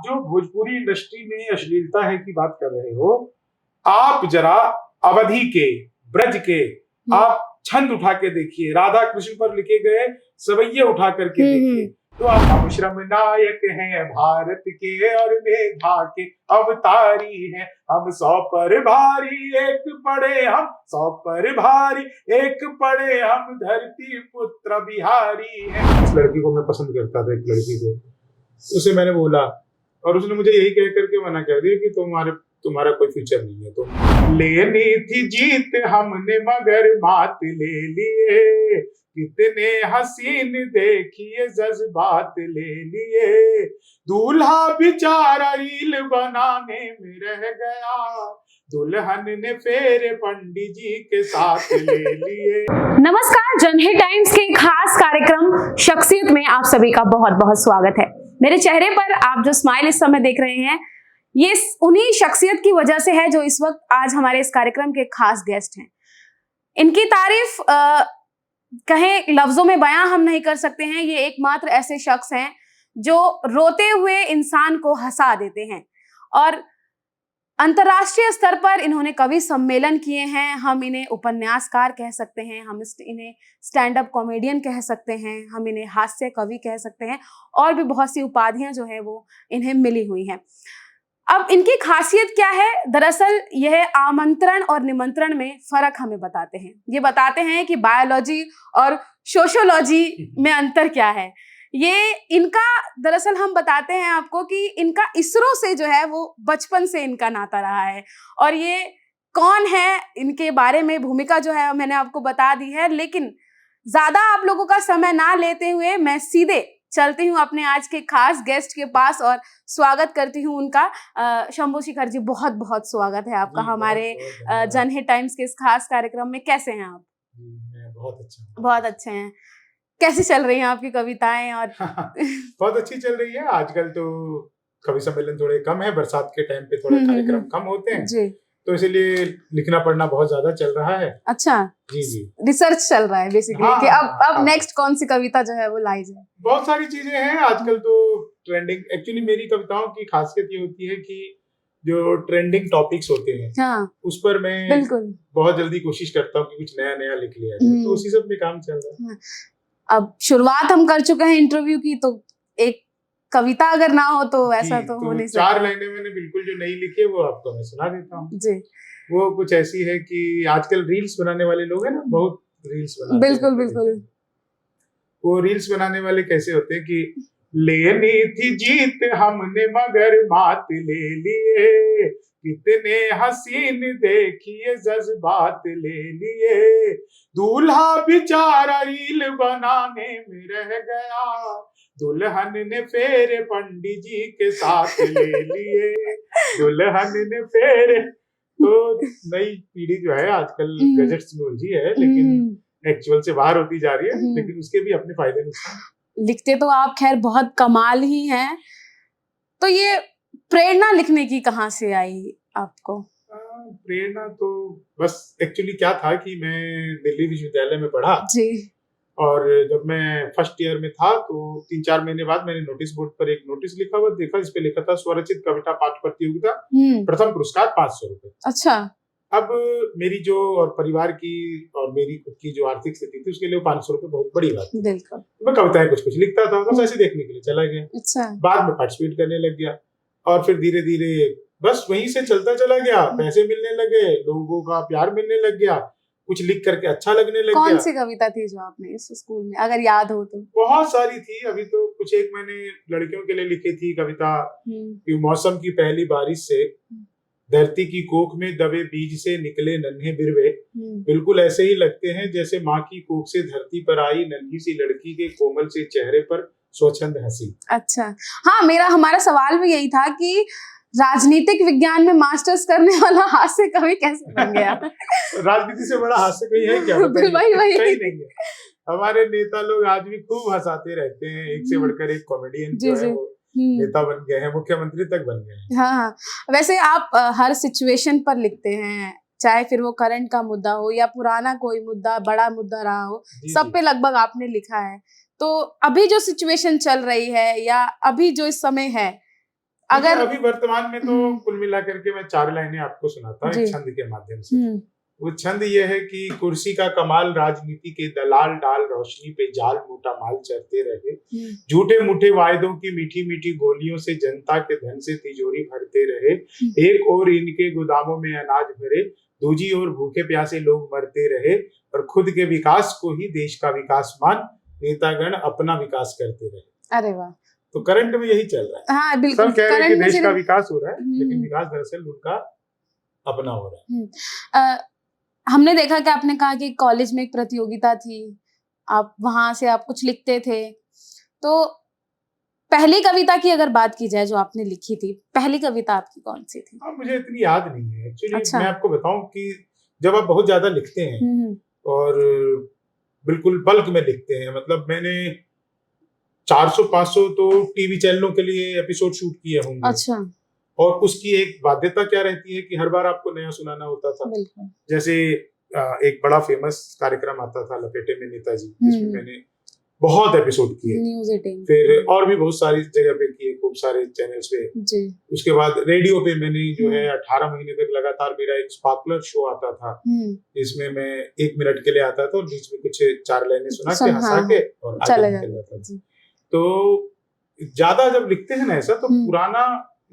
जो भोजपुरी इंडस्ट्री में अश्लीलता है की बात कर रहे हो, आप जरा अवधि के, ब्रज के आप छंद उठा के देखिए, राधा कृष्ण पर लिखे गए सवैये उठा करके देखिए, तो आप हम श्रम नायक हैं भारत के और मेधा के अवतारी हैं, हम 100 पर भारी एक पड़े, हम 100 पर भारी एक पड़े, हम धरती पुत्र बिहारी हैं। इस लड़की को मैं पसंद करता था, एक लड़की को, उसे मैंने बोला और उसने मुझे यही कह करके मना कर दिया कि तुम्हारा कोई फ्यूचर नहीं है। तो लेनी थी जीत हमने मगर मात ले लिए, कितने हसीन देखिए जज्बात ले लिए, दूल्हा बेचारा रील बनाने में रह गया, दुल्हन ने फेरे पंडित जी के साथ ले लिए। नमस्कार, जनहित टाइम्स के खास कार्यक्रम शख्सियत में आप सभी का बहुत बहुत स्वागत है। मेरे चेहरे पर आप जो स्माइल इस समय देख रहे हैं, ये उन्हीं शख्सियत की वजह से है जो इस वक्त आज हमारे इस कार्यक्रम के खास गेस्ट हैं। इनकी तारीफ कहें लफ्जों में बयां हम नहीं कर सकते हैं। ये एकमात्र ऐसे शख्स हैं जो रोते हुए इंसान को हंसा देते हैं और अंतर्राष्ट्रीय स्तर पर इन्होंने कवि सम्मेलन किए हैं। हम इन्हें उपन्यासकार कह सकते हैं, हम इन्हें स्टैंड अप कॉमेडियन कह सकते हैं, हम इन्हें हास्य कवि कह सकते हैं और भी बहुत सी उपाधियां जो है वो इन्हें मिली हुई हैं। अब इनकी खासियत क्या है? दरअसल यह आमंत्रण और निमंत्रण में फर्क हमें बताते हैं। ये बताते हैं कि बायोलॉजी और सोशियोलॉजी में अंतर क्या है। ये इनका दरअसल हम बताते हैं आपको कि इनका इसरो से जो है वो बचपन से इनका नाता रहा है और ये कौन है इनके बारे में भूमिका जो है मैंने आपको बता दी है। लेकिन ज्यादा आप लोगों का समय ना लेते हुए मैं सीधे चलती हूँ अपने आज के खास गेस्ट के पास और स्वागत करती हूँ उनका। शंभू शिखर जी, बहुत बहुत स्वागत है आपका हमारे जनहित टाइम्स के इस खास कार्यक्रम में। कैसे हैं आप? बहुत अच्छे हैं। कैसी चल रही हैं आपकी कविताएं? और बहुत अच्छी चल रही है। आजकल तो कवि सम्मेलन थोड़े कम है, बरसात के टाइम पे थोड़े कार्यक्रम कम होते हैं जी, तो इसीलिए लिखना पढ़ना बहुत ज्यादा चल रहा है। अच्छा जी जी, रिसर्च चल रहा है बेसिकली कि अब नेक्स्ट कौन सी कविता जो है वो लाई जाए। बहुत सारी चीजें हैं आजकल तो ट्रेंडिंग। एक्चुअली मेरी कविताओं की खासियत ये होती है कि जो ट्रेंडिंग टॉपिक्स होते हैं उस पर मैं बिल्कुल बहुत जल्दी कोशिश करता हूँ कि कुछ नया नया लिख लिया जाए, तो उसी सब में काम चल रहा है। अब शुरुआत हम कर चुके हैं इंटरव्यू की, तो एक कविता अगर ना हो तो ऐसा तो हो नहीं सकता। 4 लाइनें मैंने बिल्कुल जो नहीं लिखी है वो आपको मैं सुना देता हूँ जी। वो कुछ ऐसी है कि आजकल रील्स बनाने वाले लोग हैं ना, बहुत रील्स बनाते हैं। बिल्कुल बिल्कुल। वो रील्स बनाने वाले कैसे होते हैं कि लेनी थी जीत हमने मगर मात ले लिए, कितने हसीन देखिए जज्बात ले लिए, दूल्हा बेचारा रील बनाने में रह गया, दुल्हन ने फेरे पंडित जी के साथ ले लिए, दुल्हन ने फेरे। तो नई पीढ़ी जो है आजकल गैजेट्स में उलझी है, लेकिन एक्चुअल से बाहर होती जा रही है, लेकिन उसके भी अपने फायदे नुकसान। लिखते तो आप खैर बहुत कमाल ही हैं। तो ये प्रेरणा लिखने की कहाँ से आई आपको? प्रेरणा तो बस एक्चुअली क्या था कि मैं दिल्ली विश्वविद्यालय में पढ़ा जी, और जब मैं फर्स्ट ईयर में था तो 3-4 महीने बाद मैंने नोटिस बोर्ड पर एक नोटिस लिखा हुआ देखा, जिस पे लिखा था स्वरचित कविता पाठ प्रतियोगिता, प्रथम पुरस्कार 500 रुपए। अच्छा। अब मेरी जो और परिवार की और मेरी खुद की जो आर्थिक स्थिति थी उसके लिए 500 रुपए बहुत बड़ी बात थी। बिल्कुल। मैं कविताएं कुछ कुछ लिखता था, बस ऐसे देखने के लिए चला गया। अच्छा। बाद में पार्टिसिपेट करने लग गया और फिर धीरे धीरे बस वहीं से चलता चला गया, पैसे मिलने लगे, लोगों का प्यार मिलने लग गया, कुछ लिख करके अच्छा लगने लग गया। कौन सी कविता थी जो आपने इस स्कूल में, अगर याद हो तो? बहुत सारी थी। अभी तो कुछ एक मैंने लड़कियों के लिए लिखी थी कविता कि मौसम की पहली बारिश से धरती की कोख में दबे बीज से निकले नन्हे बिरवे, बिल्कुल ऐसे ही लगते हैं जैसे माँ की कोख से धरती पर आई नन्ही सी लड़की के कोमल से चेहरे पर स्वच्छंद हंसी। अच्छा, हाँ, हमारा सवाल भी यही था कि राजनीतिक विज्ञान में मास्टर्स करने वाला हास्य कवि कैसे बन गया? राजनीति से बड़ा हास्य कवि है क्या? वही नहीं है। हमारे नेता लोग आज भी खूब हंसाते रहते हैं, एक से बढ़कर एक कॉमेडियन जो है वो नेता बन गए हैं, मुख्यमंत्री तक बन गए हैं। हाँ, वैसे आप हर सिचुएशन पर लिखते हैं, चाहे फिर वो करंट का मुद्दा हो या पुराना कोई मुद्दा, बड़ा मुद्दा रहा हो, सब पे लगभग आपने लिखा है। तो अभी जो सिचुएशन चल रही है या अभी जो इस समय है, अगर अभी वर्तमान में तो कुल मिला करके मैं 4 लाइनें आपको सुनाता हूँ जी। एक छंद के माध्यम से। वो छंद ये है कि कुर्सी का कमाल राजनीति के दलाल डाल रोशनी पे जाल मोटा माल चढ़ते रहे, झूठे मूठे वायदों की मीठी मीठी गोलियों से जनता के धन से तिजोरी भरते रहे, एक और इनके गोदामों में अनाज भरे, दूजी ओर भूखे प्यासे लोग मरते रहे, और खुद के विकास को ही देश का विकास मान नेतागण अपना विकास करते रहे। अरे वाह। तो करंट में यही चल रहा है। हाँ बिल्कुल, सब कह रहे हैं कि करंट में देश का सिर्फ विकास हो रहा है, लेकिन विकास दरअसल उनका अपना हो रहा है। हमने देखा कि आपने कहा कि कॉलेज में एक प्रतियोगिता थी, आप वहां से आप कुछ लिखते थे, तो पहली कविता की अगर बात की जाए जो आपने लिखी थी, पहली कविता आपकी कौन सी थी? मुझे इतनी याद नहीं है एक्चुअली। अच्छा। मैं आपको बताऊं कि जब आप बहुत ज्यादा लिखते हैं और बिल्कुल बल्क में लिखते हैं, मतलब मैंने 400-500 तो टीवी चैनलों के लिए एपिसोड शूट किए होंगे। अच्छा। और उसकी एक बाध्यता क्या रहती है कि हर बार आपको नया सुनाना होता था। जैसे एक बड़ा फेमस कार्यक्रम आता था लपेटे में नेताजी, जिसमें मैंने बहुत एपिसोड किए, न्यूज़ 18, फिर और भी बहुत सारी जगह पे किए, खूब सारे चैनल्स पे जी। उसके बाद रेडियो पे मैंने जो है 18 महीने तक लगातार मेरा एक स्पार्कलर शो आता था, जिसमें मैं 1 मिनट के लिए आता था और बीच में कुछ 4 लाइनें सुना के हंसा के और आगे निकल जाता था। तो ज्यादा जब लिखते हैं ना ऐसा, तो पुराना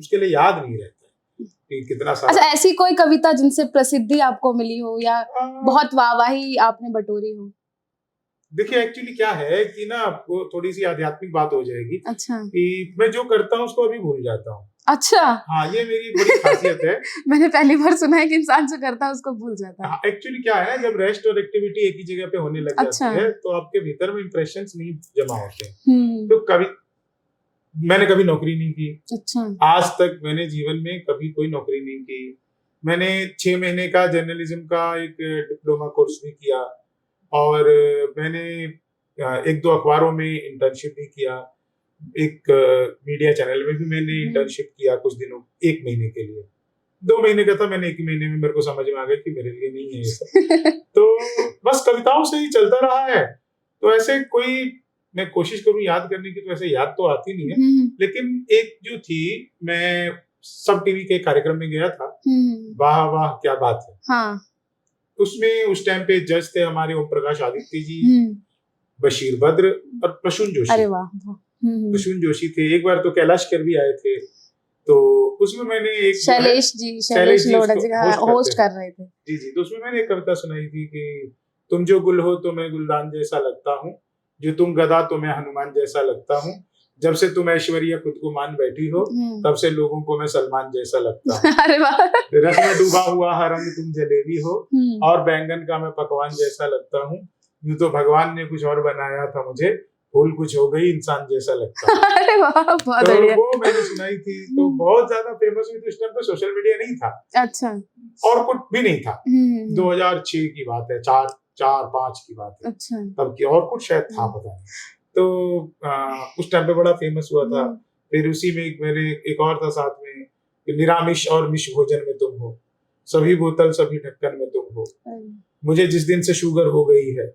उसके लिए याद नहीं रहता कि कितना सारा। अच्छा, ऐसी कोई कविता जिनसे प्रसिद्धि आपको मिली हो या बहुत वाहवाही आपने बटोरी हो? देखिए एक्चुअली क्या है कि ना, आपको थोड़ी सी आध्यात्मिक बात हो जाएगी। अच्छा। कि मैं जो करता हूँ उसको अभी भूल जाता हूँ। अच्छा। हाँ, ये मेरी बड़ी खासियत है। मैंने पहली बार सुना है कि इंसान जो करता है उसको भूल जाता है। एक्चुअली क्या है ना, जब रेस्ट और एक्टिविटी एक ही जगह पे होने लग जाती है, तो आपके भीतर में इंप्रेशंस नहीं जमा होते। तो मैंने कभी नौकरी नहीं की। अच्छा। आज तक मैंने जीवन में कभी कोई नौकरी नहीं की। मैंने 6 महीने का जर्नलिज्म का एक डिप्लोमा कोर्स भी किया, और मैंने 1-2 अखबारों में इंटर्नशिप भी किया। एक मीडिया चैनल में भी मैंने इंटर्नशिप किया कुछ दिनों, 1 महीने के लिए। 2 महीने का था, मैंने 1 महीने में मेरे को समझ में आ गया कि मेरे लिए नहीं है ये सब। तो बस कविताओं से ही चलता रहा है। तो ऐसे कोई, मैं कोशिश करूं याद करने की, तो ऐसे याद तो आती नहीं है, लेकिन एक जो थी, मैं सब टीवी के कार्यक्रम में गया था, वाह वाह क्या बात है। हाँ। उसमें उस टाइम पे जज थे हमारे ओम प्रकाश आदित्य जी, बशीर बद्र और प्रसून जोशी। अरे वाह। प्रसून जोशी थे, एक बार तो कैलाश कर भी आए थे। तो उसमें मैंने एक शैलेश लोढ़ा जी का होस्ट कर रहे थे। जी। तो उसमें मैंने एक कविता सुनाई थी कि तुम जो गुल हो तो मैं गुलदान जैसा लगता हूँ, जो तुम गदा तो मैं हनुमान जैसा लगता हूँ, जब से तुम ऐश्वर्या खुद को मान बैठी हो, तब से लोगों को मैं सलमान जैसा लगता हूँ। अरे वाह। रस में डूबा हुआ हर रंग तुम जलेबी हो, और बैंगन का मैं पकवान जैसा लगता हूँ, यूं तो भगवान ने कुछ और बनाया था मुझे, फूल कुछ हो गई इंसान जैसा लगता है। अरे वाह, बहुत बढ़िया। तो वो मैंने सुनाई थी, तो बहुत ज्यादा फेमस हुई थी। उस टाइम पे सोशल मीडिया नहीं था। अच्छा। और कुछ भी नहीं था। 2006 की बात है, 4-5 की बात है। अच्छा। तब की, और कुछ शायद था, पता नहीं। तो उस टाइम पे बड़ा फेमस हुआ था। फिर उसी में मेरे एक और था साथ में, निरामिष और मिश भोजन में तुम हो, सभी बोतल सभी ढक्कन में तुम हो, मुझे जिस दिन से शुगर हो गई है,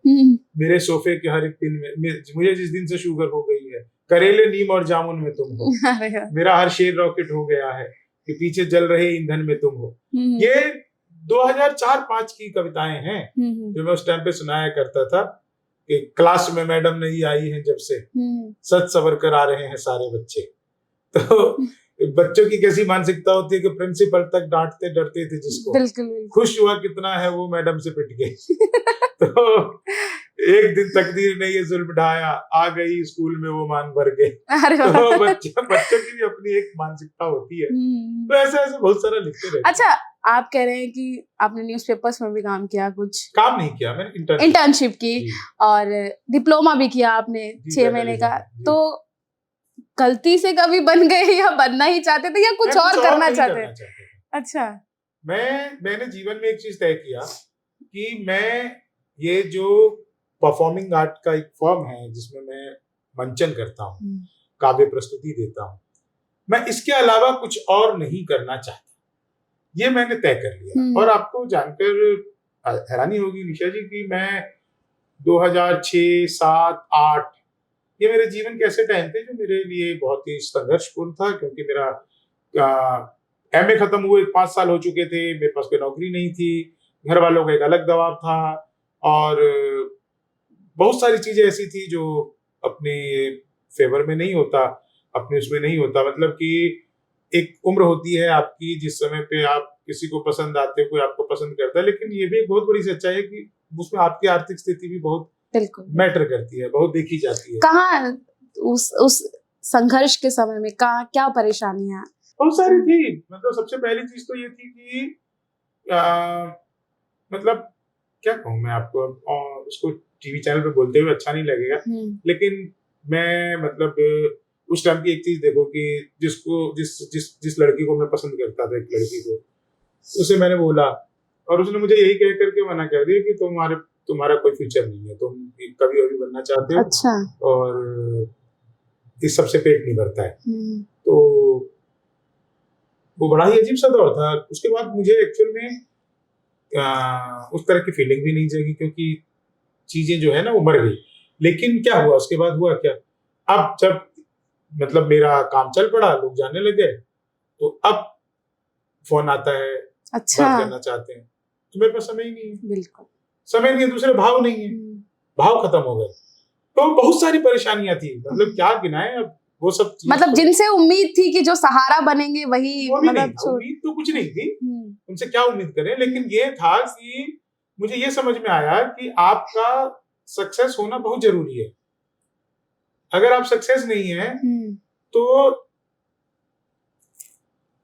मेरे सोफे के हर एक दिन में, मुझे जिस दिन से शुगर हो गई है, करेले नीम और जामुन में तुम हो, मेरा हर शेर रॉकेट हो गया है, कि पीछे जल रहे ईंधन में तुम हो। ये 2004-5 की कविताएं हैं जो मैं उस टाइम पे सुनाया करता था, कि क्लास में मैडम नहीं आई है जब से, सच सवर कर आ रहे हैं सारे बच्चे। तो बच्चों की कैसी मानसिकता होती है कि प्रिंसिपल तक डांटते डरते थे जिसको, बिल्कुल। खुश हुआ कितना है वो मैडम से पिट गई। तो एक दिन तकदीर ने ये जुल्म ढाया, आ गई स्कूल में वो मान भर के। तो बच्चों की भी अपनी एक मानसिकता होती है। तो ऐसे ऐसे बहुत सारा लिखते रहते। अच्छा, आप कह रहे हैं कि आपने न्यूज़पेपर्स में भी काम किया? कुछ काम नहीं किया, मैंने इंटर्नशिप की और डिप्लोमा भी किया आपने 6 महीने का। तो गलती से कभी बन गए या बनना ही चाहते थे या कुछ और करना चाहते थे? अच्छा। मैंने जीवन में एक चीज तय किया कि मैं ये जो परफॉर्मिंग आर्ट का एक फॉर्म है जिसमें मैं मंचन करता हूँ, काव्य प्रस्तुति देता हूँ, मैं इसके अलावा कुछ और नहीं करना चाहता। ये मैंने तय कर लिया। और आपको जानकर हैरानी होगी निशा जी कि मैं 2006, 7, 8 ये मेरे जीवन के ऐसे टाइम थे जो मेरे लिए बहुत ही संघर्षपूर्ण था, क्योंकि मेरा एमए खत्म हुए 5 साल हो चुके थे, मेरे पास कोई नौकरी नहीं थी, घर वालों का एक अलग दबाव था, और बहुत सारी चीजें ऐसी थी जो अपने फेवर में नहीं होता, अपने उसमें नहीं होता। मतलब कि एक उम्र होती है आपकी जिस समय पे आप किसी को पसंद आते हो, कोई आपको पसंद करता है, लेकिन ये भी एक बहुत बड़ी सच्चाई है कि उसमें आपकी आर्थिक स्थिति भी बहुत बिल्कुल मैटर करती है, बहुत देखी जाती है। कहाँ उस संघर्ष के समय में कहाँ क्या परेशानियां? बहुत सारी थी। मतलब सबसे पहली चीज तो ये थी कि मतलब क्या कहूँ मैं आपको, उसको टीवी चैनल पे बोलते हुए अच्छा नहीं लगेगा, लेकिन मैं मतलब उस टाइम की एक चीज देखो कि जिस लड़की को मैं पसंद करता था, एक लड़की को, उसे मैंने बोला और उसने मुझे यही कह करके मना कर दिया कि तुम्हारा कोई फ्यूचर नहीं है, तुम कभी अभी बनना चाहते हो। अच्छा। और इस सबसे पेट नहीं भरता है। तो वो बड़ा ही अजीब सा दौर था। उसके बाद मुझे एक्चुअल में उस तरह की फीलिंग भी नहीं जगी, क्योंकि चीजें जो है ना वो मर गई। लेकिन क्या हुआ उसके बाद, हुआ क्या, अब जब मतलब मेरा काम चल पड़ा, लोग जाने लगे, तो अब फोन आता है, अच्छा, बात करना चाहते हैं, तो मेरे पास समय ही नहीं है। बिल्कुल समय नहीं है, दूसरे भाव नहीं है, भाव खत्म हो गए। तो बहुत सारी परेशानियां थी, मतलब क्या गिनाए अब वो सब चीज। मतलब जिनसे उम्मीद थी कि जो सहारा बनेंगे वही वो भी नहीं मतलब था, उम्मीद तो कुछ नहीं थी, उनसे क्या उम्मीद करें। लेकिन ये था कि मुझे ये समझ में आया कि आपका सक्सेस होना बहुत जरूरी है। अगर आप सक्सेस नहीं है तो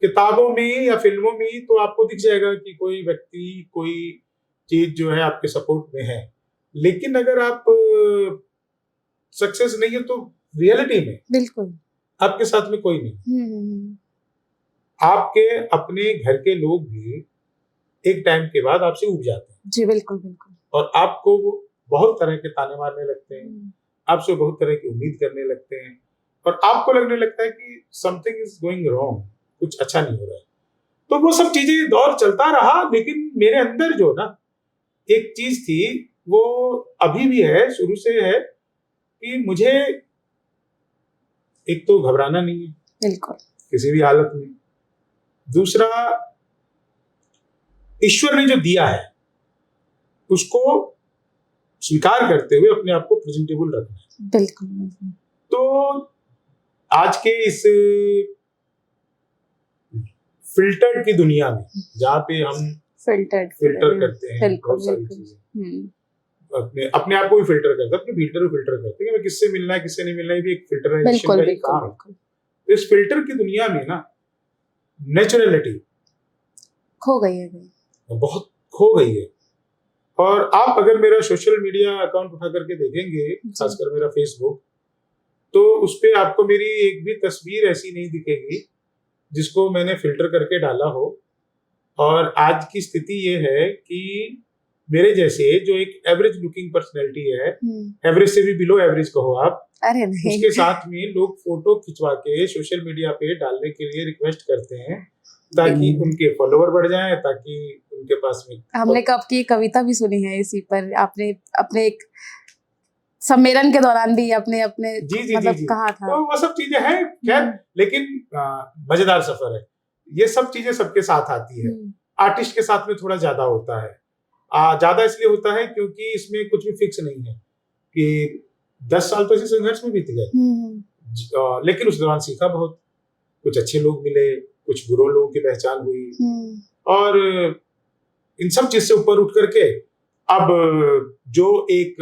किताबों में या फिल्मों में तो आपको दिख जाएगा कि कोई व्यक्ति, कोई चीज जो है आपके सपोर्ट में है, लेकिन अगर आप सक्सेस नहीं है तो रियलिटी में बिल्कुल आपके साथ में कोई नहीं। आपके अपने घर के लोग भी एक टाइम के बाद आपसे उब जाते हैं। जी बिल्कुल बिल्कुल। और आपको वो बहुत तरह के ताने मारने लगते हैं, आपसे बहुत तरह की उम्मीद करने लगते हैं, और आपको लगने लगता है कि समथिंग इज गोइंग रॉन्ग, कुछ अच्छा नहीं हो रहा है। तो वो सब चीजें दौर चलता रहा, लेकिन मेरे अंदर जो ना एक चीज थी वो अभी भी है, शुरू से है, कि मुझे एक तो घबराना नहीं है बिल्कुल किसी भी हालत में, दूसरा ईश्वर ने जो दिया है उसको स्वीकार करते हुए अपने आप को प्रेजेंटेबल रखना है। बिल्कुल। तो आज के इस फिल्टर्ड की दुनिया में, जहाँ पे हम फिल्टर करते हैं बहुत सारी चीजें, अपने आप को भी फिल्टर करते हैं, अपने भीतर भी फिल्टर करते हैं कि किससे मिलना है, किससे नहीं मिलना है, भी एक फिल्टराइजेशन का ही काम है। तो इस फिल्टर की दुनिया में ना नेचुरलिटी खो गई है, बहुत खो गई है। और आप अगर मेरा सोशल मीडिया अकाउंट उठा करके देखेंगे, खासकर मेरा फेसबुक, तो उस पे आपको मेरी एक भी तस्वीर ऐसी नहीं दिखेगी जिसको मैंने फिल्टर करके डाला हो। और आज की स्थिति ये है कि मेरे जैसे जो एक एवरेज लुकिंग पर्सनैलिटी है, एवरेज से भी बिलो एवरेज कहो आप, अरे नहीं, उसके साथ में लोग फोटो खिंचवा के सोशल मीडिया पे डालने के लिए रिक्वेस्ट करते हैं ताकि उनके फॉलोवर बढ़ जाएं, ताकि उनके पास में। हमने कब की कविता भी सुनी है इसी पर, आपने अपने एक सम्मेलन के दौरान भी अपने जी मतलब कहा था। तो वो सब चीजें हैं, खैर, लेकिन मजेदार सफर है। ये सब चीजें सबके साथ आती है। आर्टिस्ट के साथ में थोड़ा ज्यादा होता है, ज्यादा इसलिए होता है क्योंकि इसमें कुछ भी फिक्स नहीं है कि 10 साल तो इसी संघर्ष में बीत गए, लेकिन उस दौरान सीखा बहुत, कुछ अच्छे लोग मिले, कुछ बुरे लोगों की पहचान हुई, और इन सब चीज से ऊपर उठ करके अब जो एक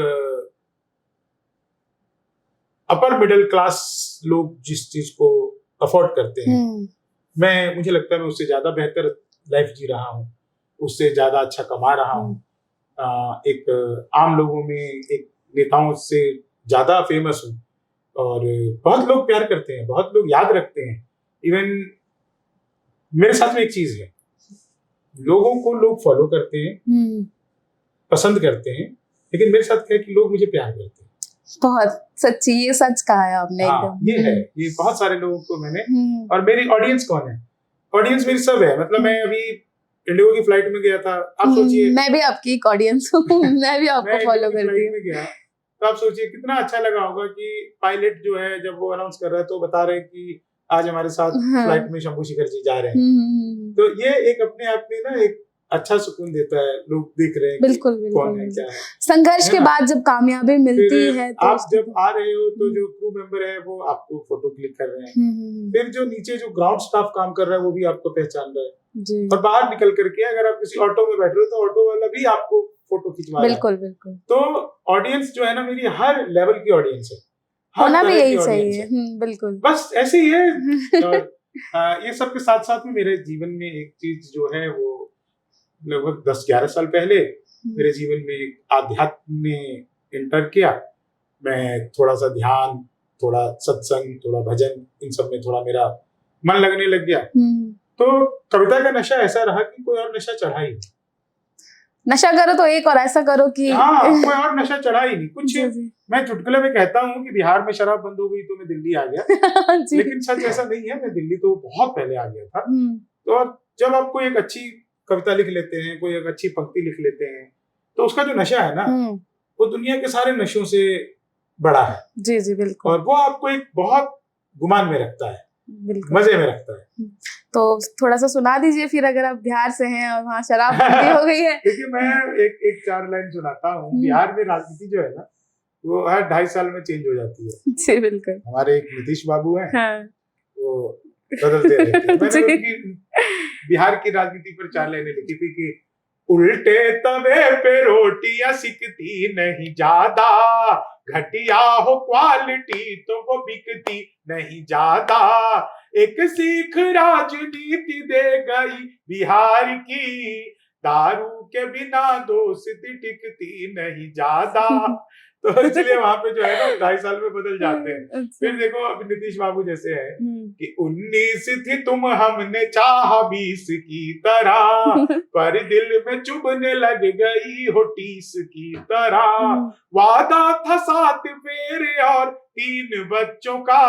अपर मिडिल क्लास लोग जिस चीज को अफोर्ड करते हैं, मुझे लगता है मैं उससे ज्यादा बेहतर लाइफ जी रहा हूँ, उससे ज्यादा अच्छा कमा रहा हूँ। एक आम लोगों में, एक नेताओं से ज्यादा फेमस हूँ, और बहुत लोग प्यार करते हैं, बहुत लोग याद रखते हैं। इवन मेरे साथ में एक चीज है, लोगों को लोग फॉलो करते हैं, पसंद करते हैं, लेकिन मेरे साथ क्या है कि लोग मुझे प्यार करते हैं। बहुत सच्ची, ये सच कहा है आपने एकदम। ये है, ये बहुत सारे लोगों को मैंने, और मेरी ऑडियंस कौन है, ऑडियंस मेरी सब है। मतलब मैं अभी इंडिगो की फ्लाइट में गया था, आप सोचिए, मैं भी आपकी एक ऑडियंस हूँ, मैं भी आपको फॉलो करती हूँ। तो आप सोचिए कितना अच्छा लगा होगा कि पायलट जो है जब वो अनाउंस कर रहा है तो बता रहे हैं कि आज हमारे साथ हाँ। फ्लाइट में शंभू शेखर जी जा रहे हैं। हम्म। तो ये एक अपने आप में ना एक अच्छा सुकून देता है, लोग देख रहे हैं कि बिल्कुल कौन है बिल्कुल। क्या है। संघर्ष है के ना? बाद जब कामयाबी मिलती फिर है तो आप उसकी जब आ रहे हो तो हम्म। जो क्रू मेंबर है वो आपको फोटो क्लिक कर रहे हैं, हम्म। फिर जो नीचे जो ग्राउंड स्टाफ काम कर रहा है वो भी आपको पहचान रहा है, जी और बाहर निकल करके अगर आप किसी ऑटो में बैठ रहे हो तो ऑटो वाला भी आपको फोटो खिंचवा रहा है। बिल्कुल बिल्कुल। तो ऑडियंस जो है ना, मेरी हर लेवल की ऑडियंस है, हर होना भी तरह की यही ऑडियंस चाहिए। है, बिल्कुल। बस ऐसे ही है। और ये सब के साथ साथ में मेरे जीवन में एक चीज जो है वो लगभग 10-11 साल पहले मेरे जीवन में एक आध्यात्म ने एंटर किया। मैं थोड़ा सा ध्यान, थोड़ा सत्संग, थोड़ा भजन, इन सब में थोड़ा मेरा मन लगने लग गया। तो कविता का नशा ऐसा रहा कि कोई और नशा चढ़ा ही नहीं। नशा करो तो एक और ऐसा करो कि हाँ, कोई और नशा चढ़ा ही नहीं कुछ। जी, जी। मैं चुटकुले में कहता हूँ कि बिहार में शराब बंद हो गई तो मैं दिल्ली आ गया, जी। लेकिन सच ऐसा नहीं है। मैं दिल्ली तो बहुत पहले आ गया था। तो जब आप कोई एक अच्छी कविता लिख लेते हैं, कोई एक अच्छी पंक्ति लिख लेते हैं, तो उसका जो नशा है ना, वो दुनिया के सारे नशों से बड़ा है। जी जी बिल्कुल। और वो आपको एक बहुत गुमान में रखता है, बिल्कुल मजे में रखता है। तो थोड़ा सा सुना दीजिए फिर, अगर आप बिहार से हैं और वहाँ शराब बंदी हो गई है। देखिए, मैं एक 4 लाइन सुनाता हूँ। बिहार में राजनीति जो है ना, वो हर 2.5 साल में चेंज हो जाती है। जी बिल्कुल। हमारे एक नीतीश बाबू हैं, हाँ। वो बदलते रहते हैं। मैंने उनकी बिहार की राजनीति पर 4 लाइनें लिखी थी कि उल्टे तवे पे रोटियां सिकती नहीं ज्यादा, घटिया हो क्वालिटी तो वो बिकती नहीं ज्यादा, एक सीख राजनीति दे गई बिहार की, दारू के बिना दोस्ती टिकती नहीं ज्यादा। तो इसलिए वहां पे जो है ना 2.5 साल में बदल जाते हैं। फिर देखो अब नीतीश बाबू जैसे है कि 19 थी तुम हमने चाह 20 की तरह, पर दिल में चुभने लग गई हो 30 की तरह, वादा था 7 फेरे और 3 बच्चों का,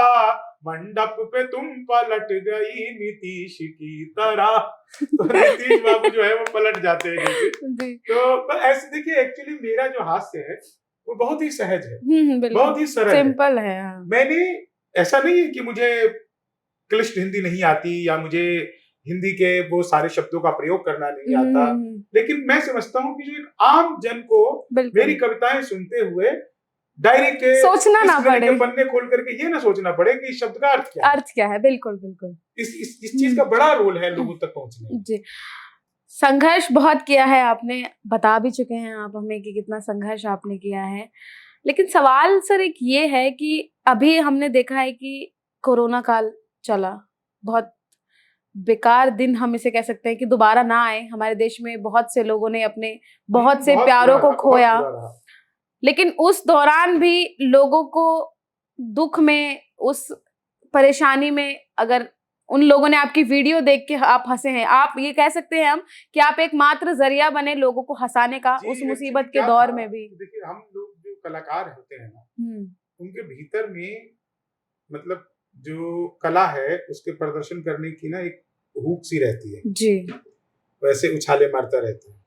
मंडप पे तुम पलट गई नीतीश की तरह। तो नीतीश बाबू जो है वो पलट जाते हैं जैसे। तो ऐसे देखिए, एक्चुअली मेरा जो हास्य है वो बहुत ही सहज है, बहुत ही सरल सिंपल है। मैंने ऐसा नहीं है कि मुझे क्लिष्ट हिंदी नहीं आती या मुझे हिंदी के वो सारे शब्दों का प्रयोग करना नहीं आता, लेकिन मैं समझता हूँ कि जो एक आम जन को मेरी कविताएं सुनते हुए डायरी के सोचना ना पड़े, पन्ने खोल करके ये ना सोचना पड़े कि इस शब्द का अर्थ क्या है। बिल्कुल बिल्कुल। इस चीज का बड़ा रोल है लोगों तक पहुंचने में। जी, संघर्ष बहुत किया है आपने, बता भी चुके हैं आप हमें कि कितना संघर्ष आपने किया है। लेकिन सवाल सर एक ये है कि अभी हमने देखा है कि कोरोना काल चला, बहुत बेकार दिन हम इसे कह सकते हैं कि दोबारा ना आए। हमारे देश में बहुत से लोगों ने अपने बहुत से प्यारों को खोया, लेकिन उस दौरान भी लोगों को दुख में, उस परेशानी में, अगर उन लोगों ने आपकी वीडियो देख के आप हंसे हैं, आप ये कह सकते हैं हम कि आप एक मात्र जरिया बने लोगों को हंसाने का उस मुसीबत के दौर में भी। देखिए, हम लोग जो कलाकार होते हैं ना, उनके भीतर में मतलब जो कला है उसके प्रदर्शन करने की ना एक भूख सी रहती है जी, वैसे उछाले मारता रहता है।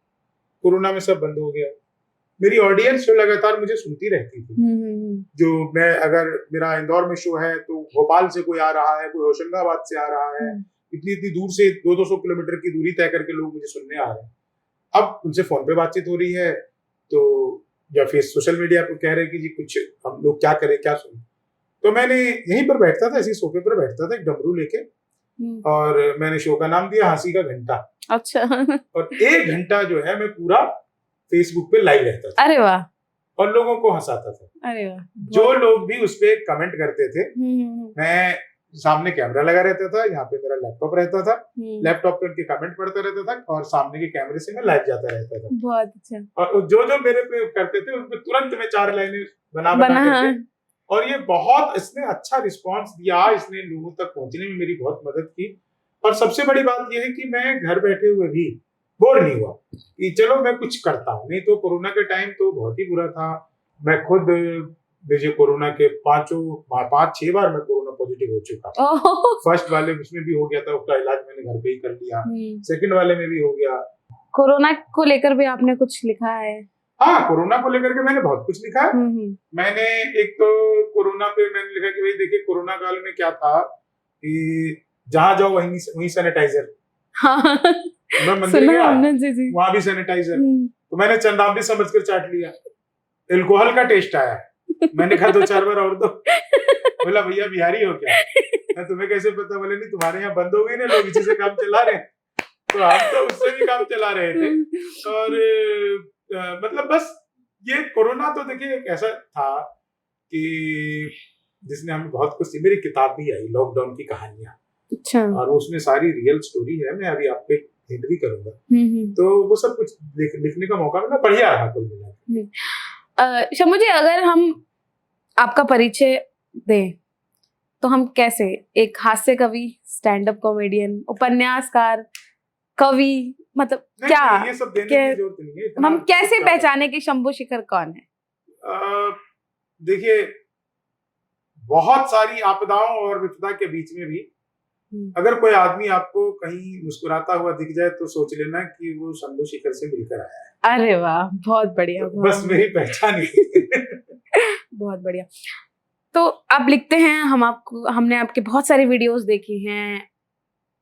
कोरोना में सब बंद हो गया। मेरी ऑडियंस जो लगातार मुझे सुनती रहती थी, जो मैं अगर मेरा इंदौर में शो है तो भोपाल से कोई आ रहा है, कोई होशंगाबाद से आ रहा है, इतनी दूर से 200-200 किलोमीटर की दूरी तय करके लोग मुझे सुनने आ रहे हैं। अब उनसे फोन पे बातचीत हो रही है तो या फिर सोशल मीडिया पर कह रहे हैं कि जी कुछ हम लोग क्या करें, क्या सुने। तो मैंने यहीं पर बैठता था, ऐसी सोफे पर बैठता था एक डमरू लेके, और मैंने शो का नाम दिया हंसी का घंटा। अच्छा। और 1 घंटा जो है मैं पूरा फेसबुक पे लाइव रहता था। अरे वाह। और लोगों को हंसाता था। अरे वाह। जो लोग भी उस पे कमेंट करते थे, मैं सामने कैमरा लगा रहता था, यहाँ पे मेरा लैपटॉप रहता था, लैपटॉप पे उनके कमेंट पढ़ता रहता था और सामने के कैमरे से मैं लाइव जाता रहता था। बहुत अच्छा। और जो मेरे पे करते थे उन पे तुरंत मैं 4 लाइनें बना करके, और ये बहुत इसने अच्छा रिस्पांस दिया, इसने लोगों तक पहुंचने में मेरी बहुत मदद की। और सबसे बड़ी बात यह है कि मैं घर बैठे हुए भी बोर नहीं हुआ कि चलो मैं कुछ करता हूँ। नहीं तो कोरोना के टाइम तो बहुत ही बुरा था। मैं खुद देखिए कोरोना के 5-6 बार मैं कोरोना पॉजिटिव हो चुका। फर्स्ट वाले उसमें भी हो गया था, उसका इलाज मैंने घर पे ही कर लिया। सेकंड वाले में भी हो गया। कोरोना को लेकर भी आपने कुछ लिखा है? हाँ, कोरोना को लेकर के मैंने बहुत कुछ लिखा है। मैंने एक तो कोरोना पे मैंने लिखा कि भाई देखिए कोरोना काल में क्या था कि जहां जाओ वहीं सैनिटाइजर। हाँ मैं मंदिर सुना गया, हमने, जी जी। वहां भी सैनिटाइजर। तो मैंने चंद्रावली समझकर चाट लिया, एल्कोहल का टेस्ट आया। मैंने कहा 2-4 बार और दो। बोला भैया बिहारी हो क्या? मैं तुम्हें कैसे पता? बोले नहीं, तुम्हारे यहाँ बंद हो गई ना, लोग इसी से काम चला रहे हैं। तो हम तो उससे भी काम चला रहे थे। और मतलब बस ये कोरोना तो देखिए एक ऐसा था कि जिसने हमें बहुत कुछ, मेरी किताब भी आई लॉकडाउन की कहानियां, अच्छा। और उसमें सारी रियल स्टोरी है। मैं अभी आपको एक हिंट भी करूंगा, तो वो सब कुछ लिखने का मौका मिला, बढ़िया रहा कुल मिला। शंभू जी, अगर हम आपका परिचय दें तो हम कैसे, एक हास्य कवि, स्टैंड अप कॉमेडियन, उपन्यासकार, कवि, मतलब नहीं, क्या नहीं, ये सब देने की जरूरत नहीं है, इतना हम कैसे कुछ पहचाने कि शंभू शेखर कौन है? देखिए, बहुत सारी आपदाओं और विपदा के बीच में भी अगर कोई आदमी आपको कहीं मुस्कुराता हुआ दिख जाए तो सोच लेना कि वो शंभू शेखर से मिलकर आया है। अरे वाह, बहुत बढ़िया, तो बस मेरी पहचान ही बहुत बढ़िया। तो आप लिखते हैं, हमने आपके बहुत सारी वीडियोस देखी हैं,